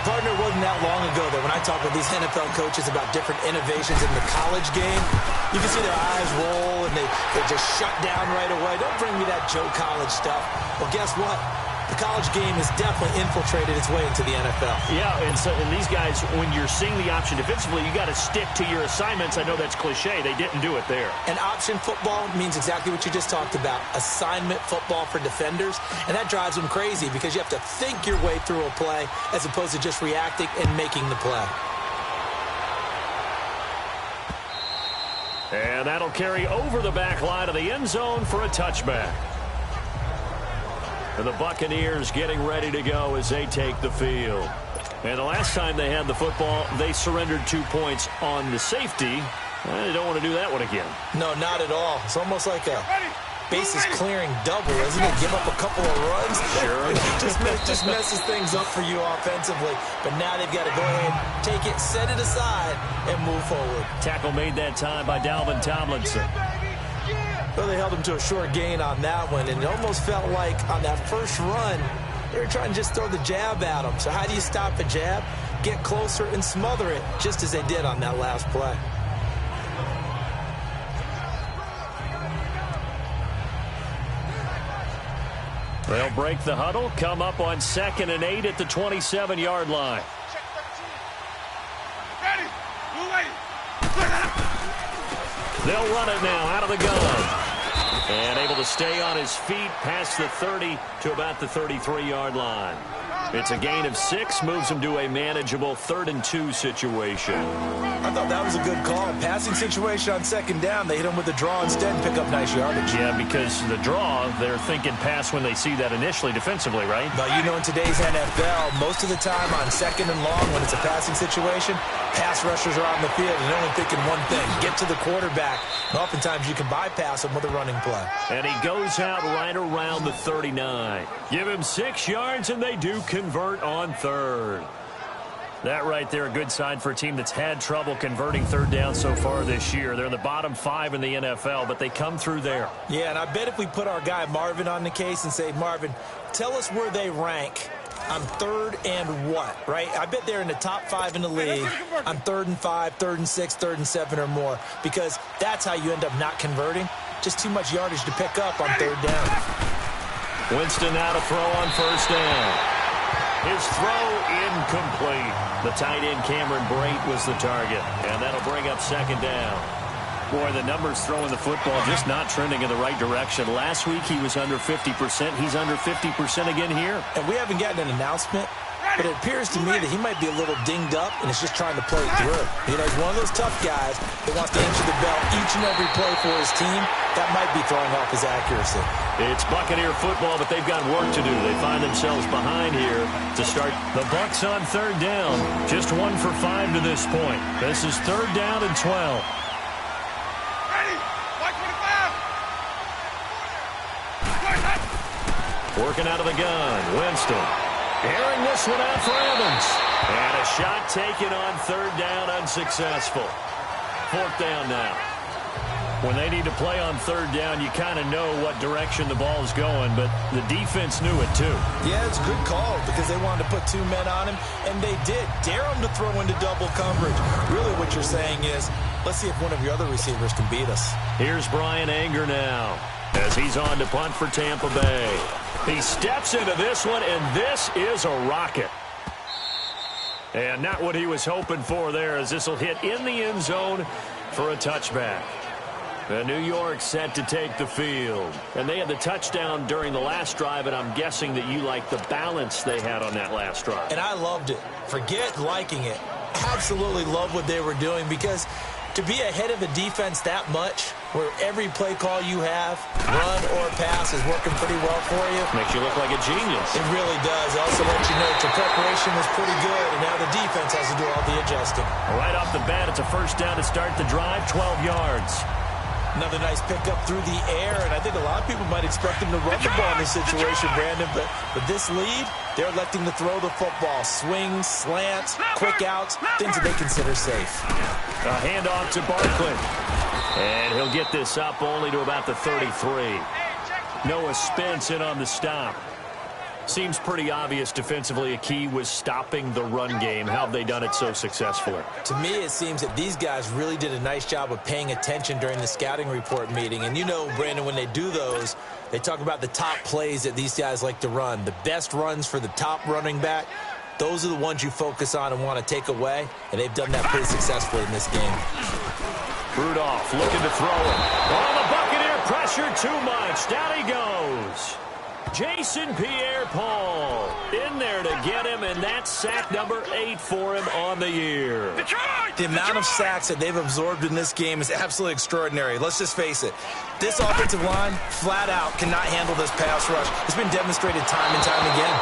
Partner, wasn't that long ago that when I talk with these NFL coaches about different innovations in the college game, you can see their eyes roll and they just shut down right away. Don't bring me that Joe College stuff. Well, guess what? The college game has definitely infiltrated its way into the NFL. Yeah, and these guys, when you're seeing the option defensively, you got to stick to your assignments. I know that's cliche. They didn't do it there. And option football means exactly what you just talked about. Assignment football for defenders. And that drives them crazy because you have to think your way through a play as opposed to just reacting and making the play. And that'll carry over the back line of the end zone for a touchback. And the Buccaneers getting ready to go as they take the field. And the last time they had the football, they surrendered 2 points on the safety. They don't want to do that one again. No, not at all. It's almost like a bases clearing double, isn't it? Give up a couple of runs. Sure. just messes things up for you offensively. But now they've got to go ahead, take it, set it aside, and move forward. Tackle made that time by Dalvin Tomlinson. Well, they held him to a short gain on that one, and it almost felt like on that first run, they were trying to just throw the jab at him. So how do you stop a jab? Get closer and smother it, just as they did on that last play. They'll break the huddle, come up on 2nd and 8 at the 27-yard line. They'll run it now out of the gun. And able to stay on his feet past the 30 to about the 33-yard line. It's a gain of 6, moves them to a manageable 3rd and 2 situation. I thought that was a good call. Passing situation on 2nd down, they hit him with the draw instead and pick up nice yardage. Yeah, because the draw, they're thinking pass when they see that initially defensively, right? But you know, in today's NFL, most of the time on 2nd and long when it's a passing situation, pass rushers are on the field and they're only thinking one thing, get to the quarterback. And oftentimes you can bypass him with a running play. And he goes out right around the 39. Give him 6 yards and they do convert on 3rd. That right there, a good sign for a team that's had trouble converting 3rd down so far this year. They're in the bottom 5 in the NFL, but they come through there. Yeah, and I bet if we put our guy Marvin on the case and say, Marvin, tell us where they rank on 3rd and what, right? I bet they're in the top 5 in the league on 3rd and 5, 3rd and 6, 3rd and 7 or more, because that's how you end up not converting. Just too much yardage to pick up on 3rd down. Winston now to throw on 1st down. His throw incomplete. The tight end Cameron Brate was the target, and that'll bring up 2nd down. Boy, the numbers throwing the football just not trending in the right direction. Last week he was under 50%. He's under 50% again here. And we haven't gotten an announcement, but it appears to me that he might be a little dinged up and is just trying to play it through. You know, he's one of those tough guys that wants to answer the bell each and every play for his team. That might be throwing off his accuracy. It's Buccaneer football, but they've got work to do. They find themselves behind here to start. The Bucs on 3rd down. Just 1 for 5 to this point. This is 3rd down and 12. Working out of the gun, Winston. Airing this one out for Evans. And a shot taken on 3rd down, unsuccessful. 4th down now. When they need to play on 3rd down, you kind of know what direction the ball is going, but the defense knew it too. Yeah, it's a good call because they wanted to put 2 men on him, and they did. Dare him to throw into double coverage. Really what you're saying is, let's see if one of your other receivers can beat us. Here's Brian Anger now as he's on to punt for Tampa Bay. He steps into this one, and this is a rocket. And not what he was hoping for there, as this will hit in the end zone for a touchback. And New York set to take the field. And they had the touchdown during the last drive, and I'm guessing that you like the balance they had on that last drive. And I loved it. Forget liking it. Absolutely love what they were doing, because to be ahead of the defense that much, where every play call you have, run or pass, is working pretty well for you. Makes you look like a genius. It really does. It also lets you know that your preparation was pretty good, and now the defense has to do all the adjusting. Right off the bat, it's a 1st down to start the drive, 12 yards. Another nice pickup through the air, and I think a lot of people might expect him to run the ball in this situation, Brandon, but with this lead, they're electing to throw the football. Swings, slants, quick outs, things that they consider safe. A handoff to Barkley, and he'll get this up only to about the 33. Noah Spence in on the stop. Seems pretty obvious defensively a key was stopping the run game. How have they done it so successfully? To me, it seems that these guys really did a nice job of paying attention during the scouting report meeting. And you know, Brandon, when they do those, they talk about the top plays that these guys like to run. The best runs for the top running back, those are the ones you focus on and want to take away. And they've done that pretty successfully in this game. Rudolph looking to throw it. Oh, the Buccaneer pressure too much. Down he goes. Jason Pierre-Paul in there to get him, and that's sack number 8 for him on the year. The amount of sacks that they've absorbed in this game is absolutely extraordinary. Let's just face it. This offensive line, flat out, cannot handle this pass rush. It's been demonstrated time and time again.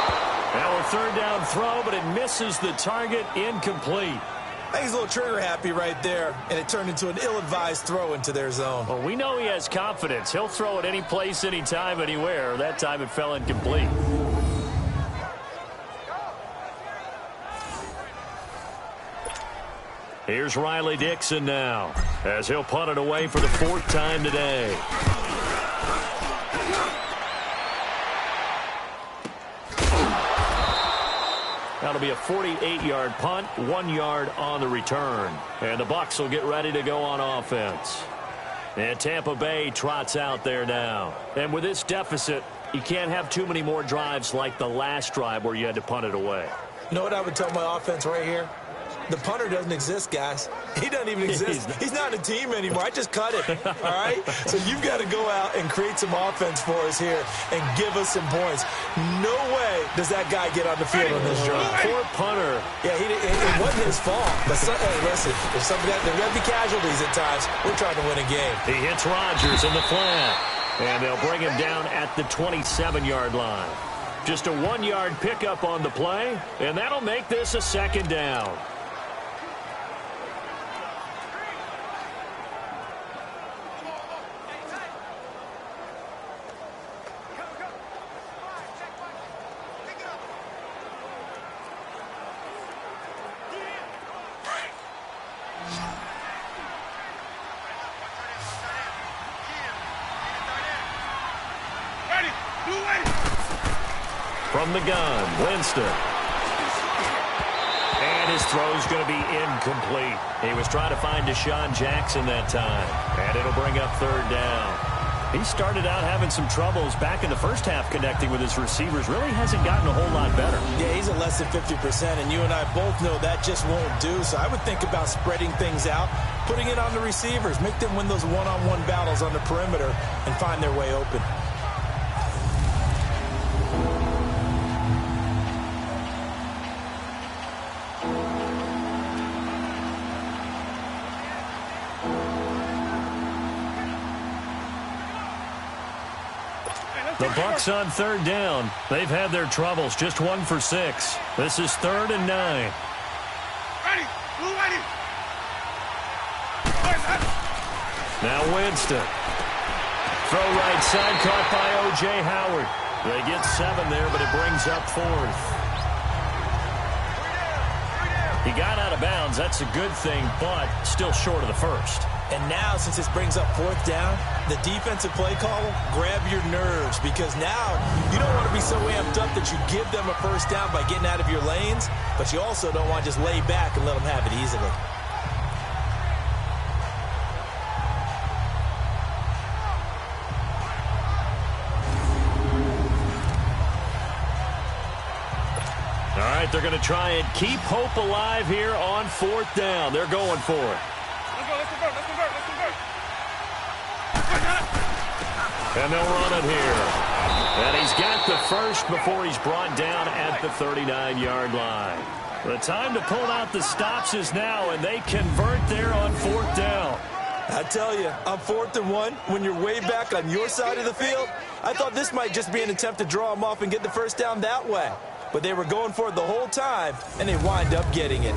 Now a 3rd down throw, but it misses the target, incomplete. I think he's a little trigger happy right there, and it turned into an ill-advised throw into their zone. Well, we know he has confidence. He'll throw it any place, anytime, anywhere. That time it fell incomplete. Here's Riley Dixon now, as he'll punt it away for the 4th time today. That'll be a 48-yard punt, 1 yard on the return. And the Bucs will get ready to go on offense. And Tampa Bay trots out there now. And with this deficit, you can't have too many more drives like the last drive where you had to punt it away. You know what I would tell my offense right here? The punter doesn't exist, guys. He doesn't even exist. He's not a team anymore. I just cut him, all right? So you've got to go out and create some offense for us here and give us some points. No way does that guy get on the field on this drive. Poor punter. Yeah, it wasn't his fault. But, hey, listen, if there are going to be casualties at times, we're trying to win a game. He hits Rodgers in the flat. And they'll bring him down at the 27-yard line. Just a 1-yard pickup on the play, and that'll make this a second down. From the gun, Winston. And his throw's going to be incomplete. He was trying to find Deshaun Jackson that time. And it'll bring up third down. He started out having some troubles back in the first half connecting with his receivers. Really hasn't gotten a whole lot better. Yeah, he's at less than 50%, and you and I both know that just won't do. So I would think about spreading things out, putting it on the receivers, make them win those one-on-one battles on the perimeter and find their way open. The Bucs on third down. They've had their troubles. Just 1 for 6. This is 3rd and 9. Ready. Blue ready. Now Winston. Throw right side caught by O.J. Howard. They get 7 there, but it brings up 4th. He got out of bounds. That's a good thing, but still short of the first. And now, since this brings up 4th down, the defensive play caller, grab your nerves, because now you don't want to be so amped up that you give them a first down by getting out of your lanes, but you also don't want to just lay back and let them have it easily. All right, they're going to try and keep hope alive here on 4th down. They're going for it. And they'll run it here. And he's got the first before he's brought down at the 39-yard line. The time to pull out the stops is now, and they convert there on 4th down. I tell you, on 4th and 1, when you're way back on your side of the field, I thought this might just be an attempt to draw them off and get the first down that way. But they were going for it the whole time, and they wind up getting it.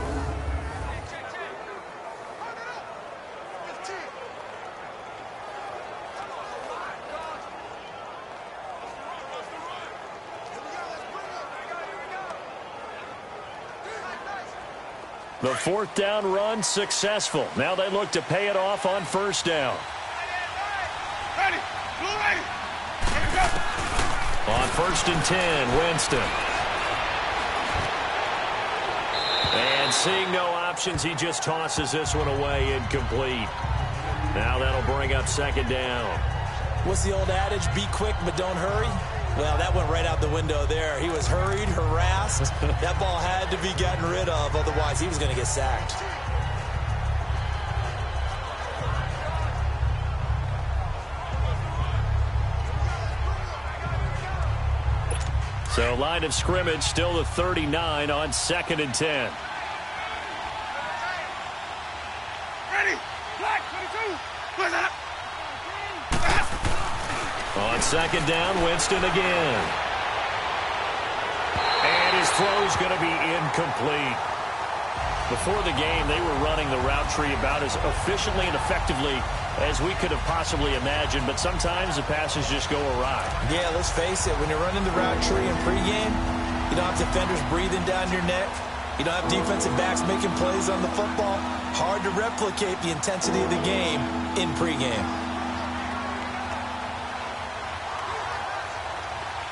The 4th down run successful. Now they look to pay it off on 1st down. Ready. Blue ready. On 1st and 10, Winston. And seeing no options, he just tosses this one away incomplete. Now that'll bring up 2nd down. What's the old adage? Be quick, but don't hurry. Well, that went right out the window there. He was hurried, harassed. That ball had to be gotten rid of, otherwise he was going to get sacked. So line of scrimmage still the 39 on 2nd and 10. Ready. Black 22. Where's that? On 2nd down, Winston again. And his throw's going to be incomplete. Before the game, they were running the route tree about as efficiently and effectively as we could have possibly imagined, but sometimes the passes just go awry. Yeah, let's face it, when you're running the route tree in pregame, you don't have defenders breathing down your neck. You don't have defensive backs making plays on the football. Hard to replicate the intensity of the game in pregame.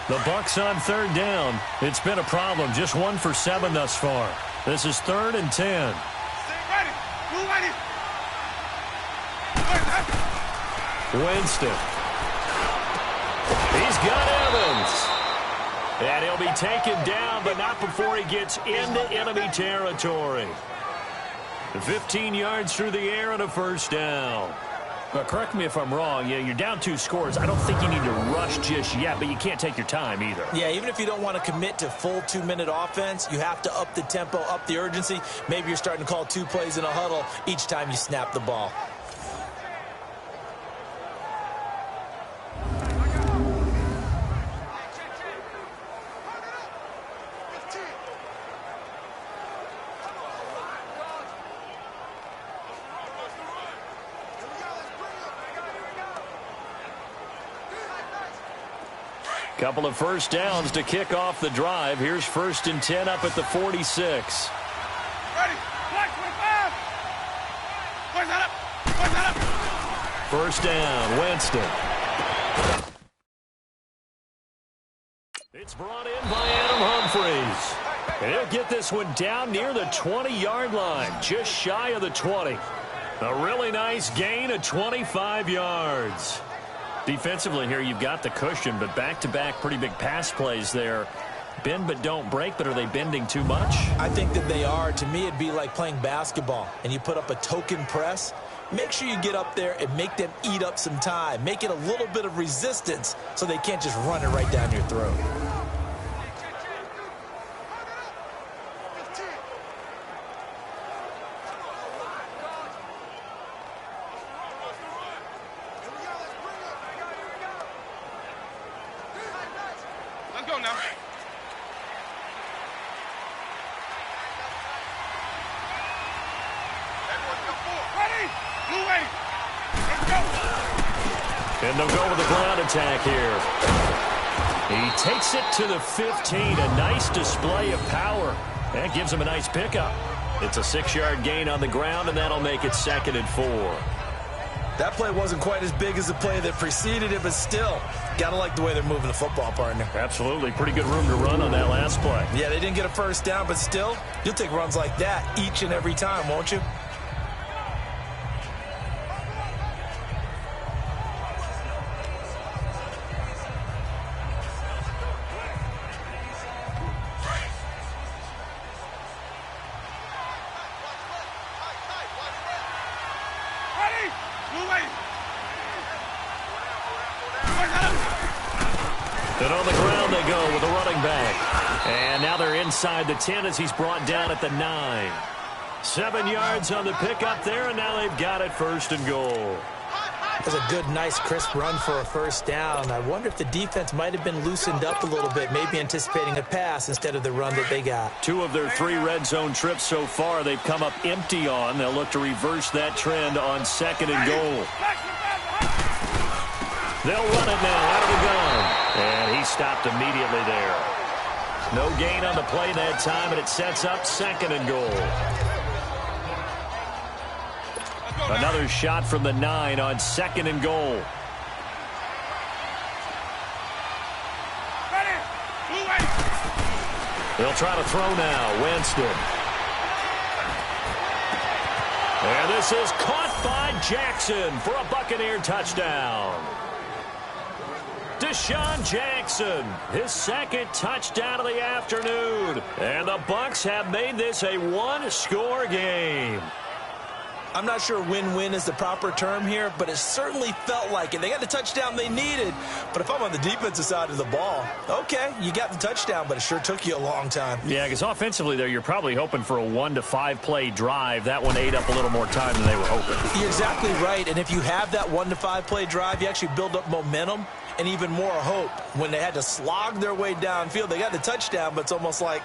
The Bucs on 3rd down. It's been a problem. Just 1 for 7 thus far. This is 3rd and 10. Ready. Blue ready. Winston. He's got Evans. And he'll be taken down, but not before he gets into enemy territory. 15 yards through the air and a first down. Now, correct me if I'm wrong. Yeah, you're down 2 scores. I don't think you need to rush just yet, but you can't take your time either. Yeah, even if you don't want to commit to full 2-minute offense, you have to up the tempo, up the urgency. Maybe you're starting to call 2 plays in a huddle each time you snap the ball. Couple of first downs to kick off the drive. Here's 1st and 10 up at the 46. Ready. Black 25. Where's that up? Where's that up? First down, Winston. It's brought in by Adam Humphries. And he'll get this one down near the 20-yard line, just shy of the 20. A really nice gain of 25 yards. Defensively here, you've got the cushion, but back-to-back pretty big pass plays there. Bend but don't break, but are they bending too much? I think that they are. To me, it'd be like playing basketball, and you put up a token press. Make sure you get up there and make them eat up some time. Make it a little bit of resistance so they can't just run it right down your throat. Let's go now. Ready? Blue wave. Let's go. And they'll go with the ground attack here. He takes it to the 15. A nice display of power. That gives him a nice pickup. It's a 6-yard gain on the ground, and that'll make it 2nd and 4. That play wasn't quite as big as the play that preceded it, but still, gotta like the way they're moving the football, partner. Absolutely. Pretty good room to run on that last play. Yeah, they didn't get a first down, but still, you'll take runs like that each and every time, won't you? Ready? Blue wave. And on the ground they go with a running back. And now they're inside the 10 as he's brought down at the 9. 7 yards on the pickup there, and now they've got it 1st and goal. That was a good, nice, crisp run for a first down. I wonder if the defense might have been loosened up a little bit, maybe anticipating a pass instead of the run that they got. 2 of their 3 red zone trips so far they've come up empty on. They'll look to reverse that trend on 2nd and goal. They'll run it now out of the gun. And he stopped immediately there. No gain on the play that time, and it sets up 2nd and goal. Another shot from the 9 on 2nd and goal. Ready? Blue wave. They'll try to throw now. Winston. And this is caught by Jackson for a Buccaneer touchdown. Deshaun Jackson, his 2nd touchdown of the afternoon. And the Bucs have made this a 1-score game. I'm not sure win-win is the proper term here, but it certainly felt like it. They got the touchdown they needed, but if I'm on the defensive side of the ball, okay, you got the touchdown, but it sure took you a long time. Yeah, because offensively there, you're probably hoping for a 1 to 5 play drive. That one ate up a little more time than they were hoping. You're exactly right, and if you have that 1 to 5 play drive, you actually build up momentum and even more hope. When they had to slog their way downfield, they got the touchdown, but it's almost like,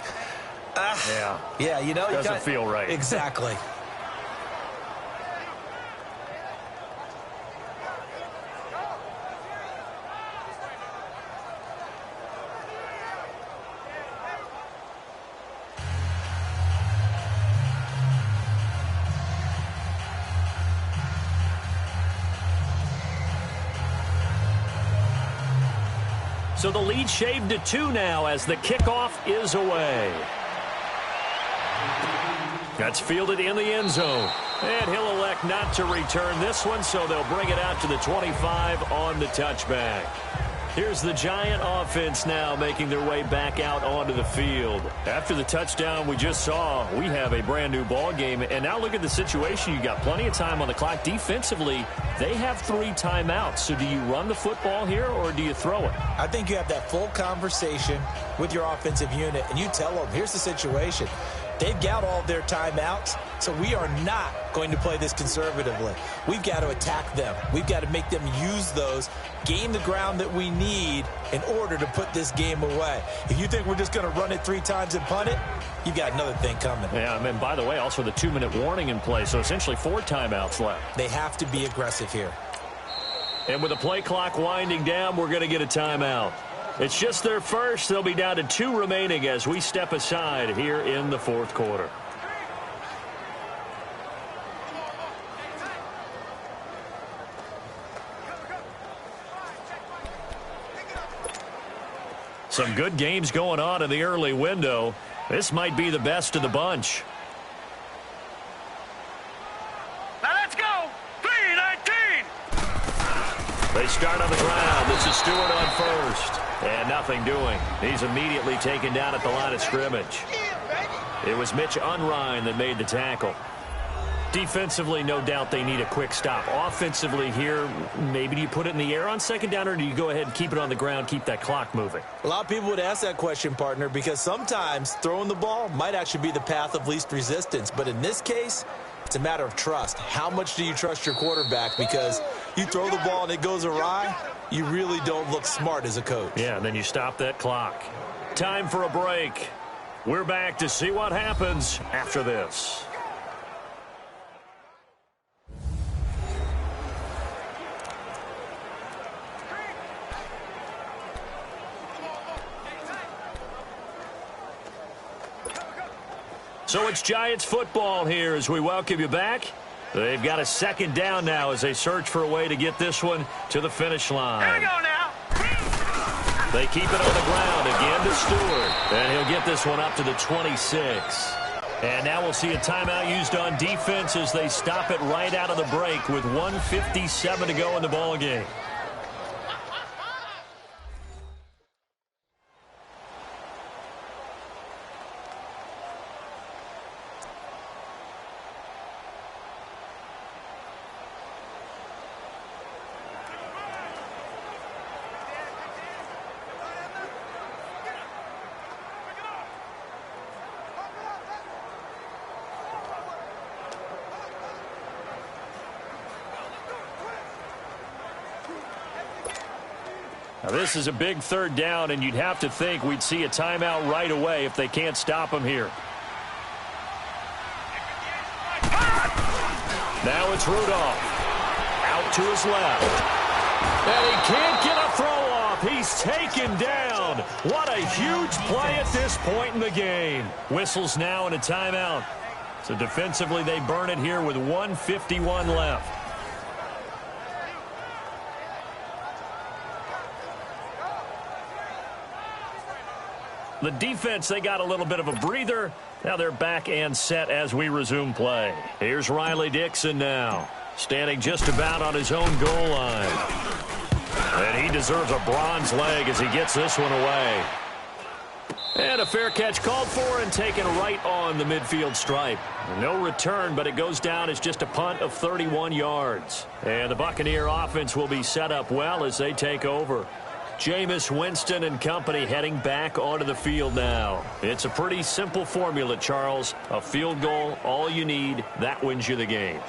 yeah, you know, doesn't feel right. Exactly. So the lead shaved to 2 now as the kickoff is away. That's fielded in the end zone. And he'll elect not to return this one, so they'll bring it out to the 25 on the touchback. Here's the Giant offense now making their way back out onto the field. After the touchdown we just saw, we have a brand new ball game. And now look at the situation. You got plenty of time on the clock. Defensively, they have 3 timeouts. So do you run the football here or do you throw it? I think you have that full conversation with your offensive unit, and you tell them, here's the situation. They've got all their timeouts, so we are not going to play this conservatively. We've got to attack them. We've got to make them use those, gain the ground that we need in order to put this game away. If you think we're just going to run it 3 times and punt it, you've got another thing coming. Yeah, and by the way, also the 2-minute warning in play, so essentially 4 timeouts left. They have to be aggressive here. And with the play clock winding down, we're going to get a timeout. It's just their first. They'll be down to 2 remaining as we step aside here in the 4th quarter. Some good games going on in the early window. This might be the best of the bunch. Now let's go. 3-19. They start on the ground. This is Stewart on first. And nothing doing. He's immediately taken down at the line of scrimmage. It was Mitch Unrein that made the tackle. Defensively, no doubt they need a quick stop. Offensively here, maybe do you put it in the air on 2nd down, or do you go ahead and keep it on the ground, keep that clock moving? A lot of people would ask that question, partner, because sometimes throwing the ball might actually be the path of least resistance. But in this case, it's a matter of trust. How much do you trust your quarterback? Because you throw the ball and it goes awry, you really don't look smart as a coach. Yeah, and then you stop that clock. Time for a break. We're back to see what happens after this. So it's Giants football here as we welcome you back. They've got a 2nd down now as they search for a way to get this one to the finish line. Here we go now. They keep it on the ground again to Stewart. And he'll get this one up to the 26. And now we'll see a timeout used on defense as they stop it right out of the break with 1:57 to go in the ball game. Now this is a big 3rd down, and you'd have to think we'd see a timeout right away if they can't stop him here. Now it's Rudolph. Out to his left. And he can't get a throw off. He's taken down. What a huge play at this point in the game. Whistles now and a timeout. So defensively they burn it here with 1:51 left. The defense, they got a little bit of a breather. Now they're back and set as we resume play. Here's Riley Dixon now, standing just about on his own goal line. And he deserves a bronze leg as he gets this one away. And a fair catch called for and taken right on the midfield stripe. No return, but it goes down as just a punt of 31 yards. And the Buccaneer offense will be set up well as they take over. Jameis Winston and company heading back onto the field now. It's a pretty simple formula, Charles. A field goal, all you need, that wins you the game.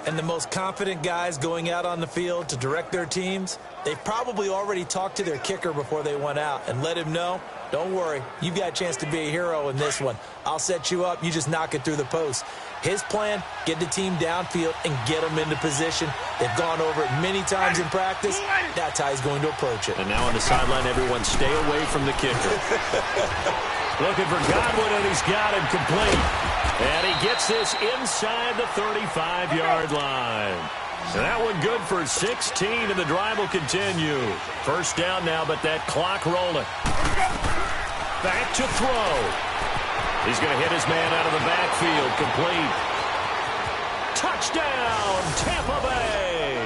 And the most confident guys going out on the field to direct their teams, they've probably already talked to their kicker before they went out and let him know, don't worry, you've got a chance to be a hero in this one. I'll set you up, you just knock it through the post. His plan, get the team downfield and get them into position. They've gone over it many times in practice. That's how he's going to approach it. And now on the sideline, everyone stay away from the kicker. Looking for Godwin, and he's got him complete. And he gets this inside the 35-yard line. And that one good for 16, and the drive will continue. First down now, but that clock rolling. Back to throw. He's going to hit his man out of the backfield. Complete. Touchdown, Tampa Bay.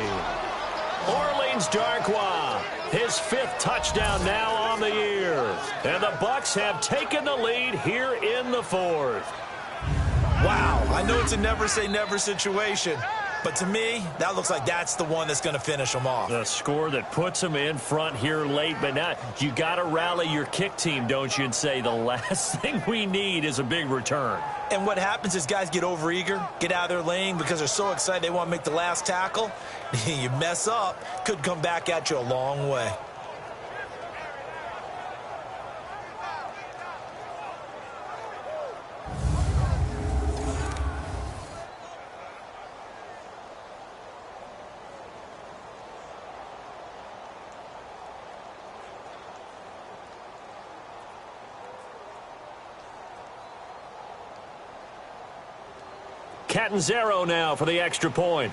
Orleans Darkwa His 5th touchdown now on the year. And the Bucs have taken the lead here in the 4th. Wow, I know it's a never-say-never situation, but to me, that looks like that's the one that's going to finish them off. The score that puts them in front here late, but now you got to rally your kick team, don't you, and say the last thing we need is a big return. And what happens is guys get overeager, get out of their lane because they're so excited they want to make the last tackle. You mess up, could come back at you a long way. Catanzaro now for the extra point.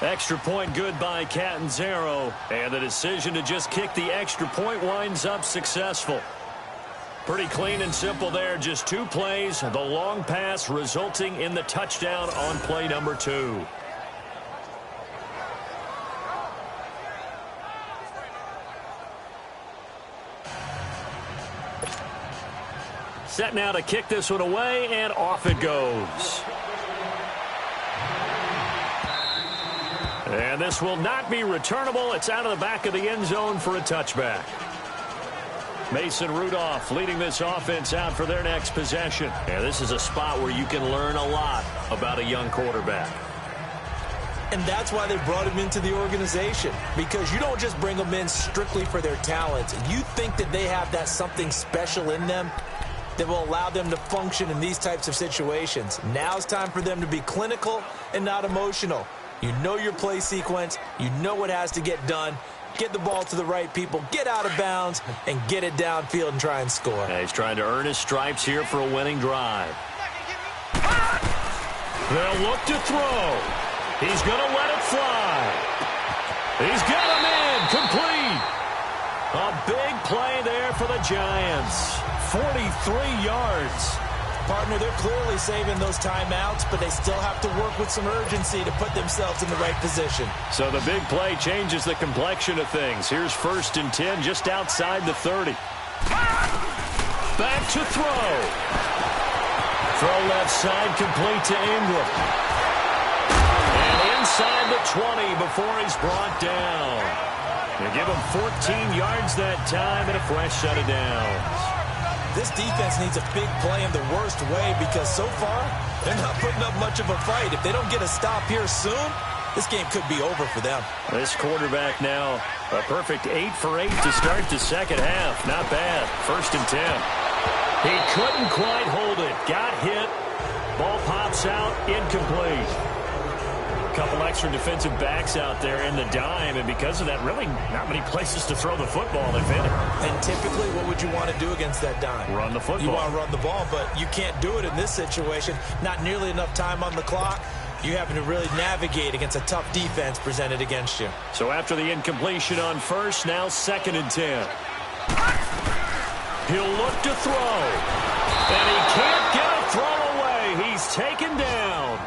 Extra point good by Catanzaro. And the decision to just kick the extra point winds up successful. Pretty clean and simple there. Just 2 plays. The long pass resulting in the touchdown on play number 2. Set now to kick this one away, and off it goes. And this will not be returnable. It's out of the back of the end zone for a touchback. Mason Rudolph leading this offense out for their next possession. And this is a spot where you can learn a lot about a young quarterback. And that's why they brought him into the organization, because you don't just bring them in strictly for their talent. You think that they have that something special in them that will allow them to function in these types of situations. Now it's time for them to be clinical and not emotional. You know your play sequence. You know what has to get done. Get the ball to the right people, get out of bounds, and get it downfield and try and score. Yeah, he's trying to earn his stripes here for a winning drive. They'll look to throw. He's going to let it fly. He's got him in, complete. A big play there for the Giants. 43 yards. Partner, they're clearly saving those timeouts, but they still have to work with some urgency to put themselves in the right position. So the big play changes the complexion of things. Here's 1st and 10 just outside the 30. Back to throw. Throw left side, complete to Ingram. And inside the 20 before he's brought down. They give him 14 yards that time and a fresh set of downs. This defense needs a big play in the worst way because so far, they're not putting up much of a fight. If they don't get a stop here soon, this game could be over for them. This quarterback now, a perfect 8 for 8 to start the second half. Not bad. 1st and 10. He couldn't quite hold it. Got hit. Ball pops out. Incomplete. A couple extra defensive backs out there in the dime, and because of that, really not many places to throw the football, if any. And typically, what would you want to do against that dime? Run the football. You want to run the ball, but you can't do it in this situation. Not nearly enough time on the clock. You having to really navigate against a tough defense presented against you. So after the incompletion on 1st, now 2nd and 10. He'll look to throw. And he can't get a throw away. He's taken down.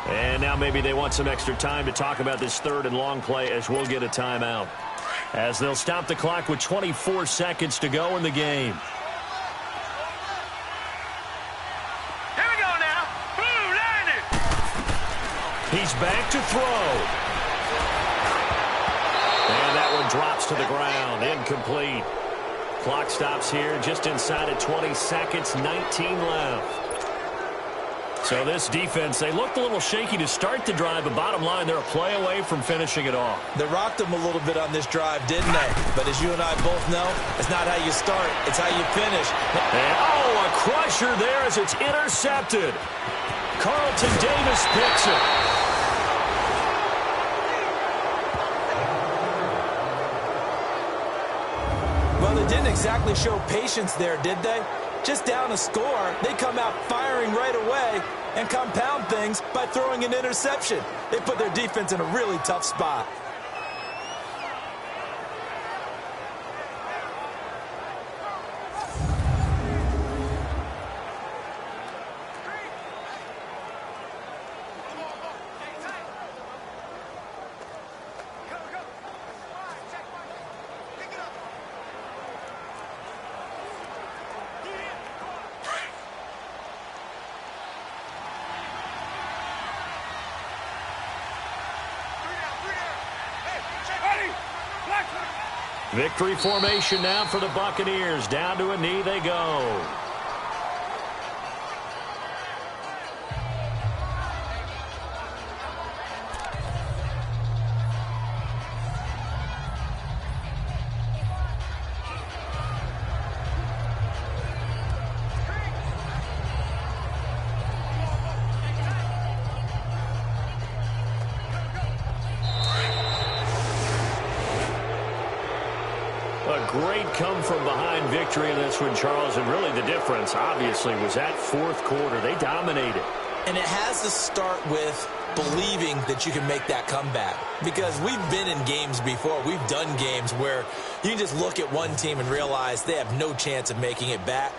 And now maybe they want some extra time to talk about this 3rd and long play as we'll get a timeout. As they'll stop the clock with 24 seconds to go in the game. Here we go now. Blue, line it. He's back to throw. And that one drops to the ground. Incomplete. Clock stops here just inside of 20 seconds. 19 left. So this defense, they looked a little shaky to start the drive, but bottom line, they're a play away from finishing it off. They rocked them a little bit on this drive, didn't they? But as you and I both know, it's not how you start, it's how you finish. And, oh, a crusher there as it's intercepted. Carlton Davis picks it. Well, they didn't exactly show patience there, did they? Just down a score, they come out firing right away and compound things by throwing an interception. They put their defense in a really tough spot. Victory formation now for the Buccaneers. Down to a knee they go. A great come-from-behind victory in this one, Charles, and really the difference, obviously, was that fourth quarter. They dominated. And it has to start with believing that you can make that comeback. Because we've been in games before. We've done games where you can just look at one team and realize they have no chance of making it back.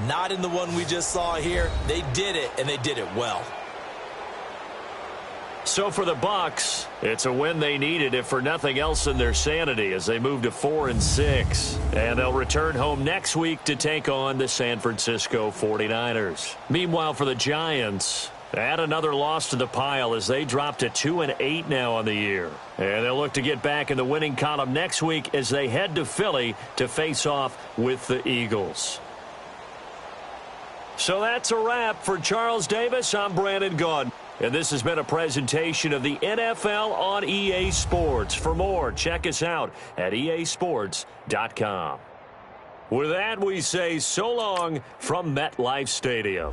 Not in the one we just saw here. They did it, and they did it well. So for the Bucs, it's a win they needed, if for nothing else than their sanity, as they move to 4-6. And they'll return home next week to take on the San Francisco 49ers. Meanwhile, for the Giants, add another loss to the pile as they drop to 2-8 now on the year. And they'll look to get back in the winning column next week as they head to Philly to face off with the Eagles. So that's a wrap. For Charles Davis, I'm Brandon Gaudin. And this has been a presentation of the NFL on EA Sports. For more, check us out at easports.com. With that, we say so long from MetLife Stadium.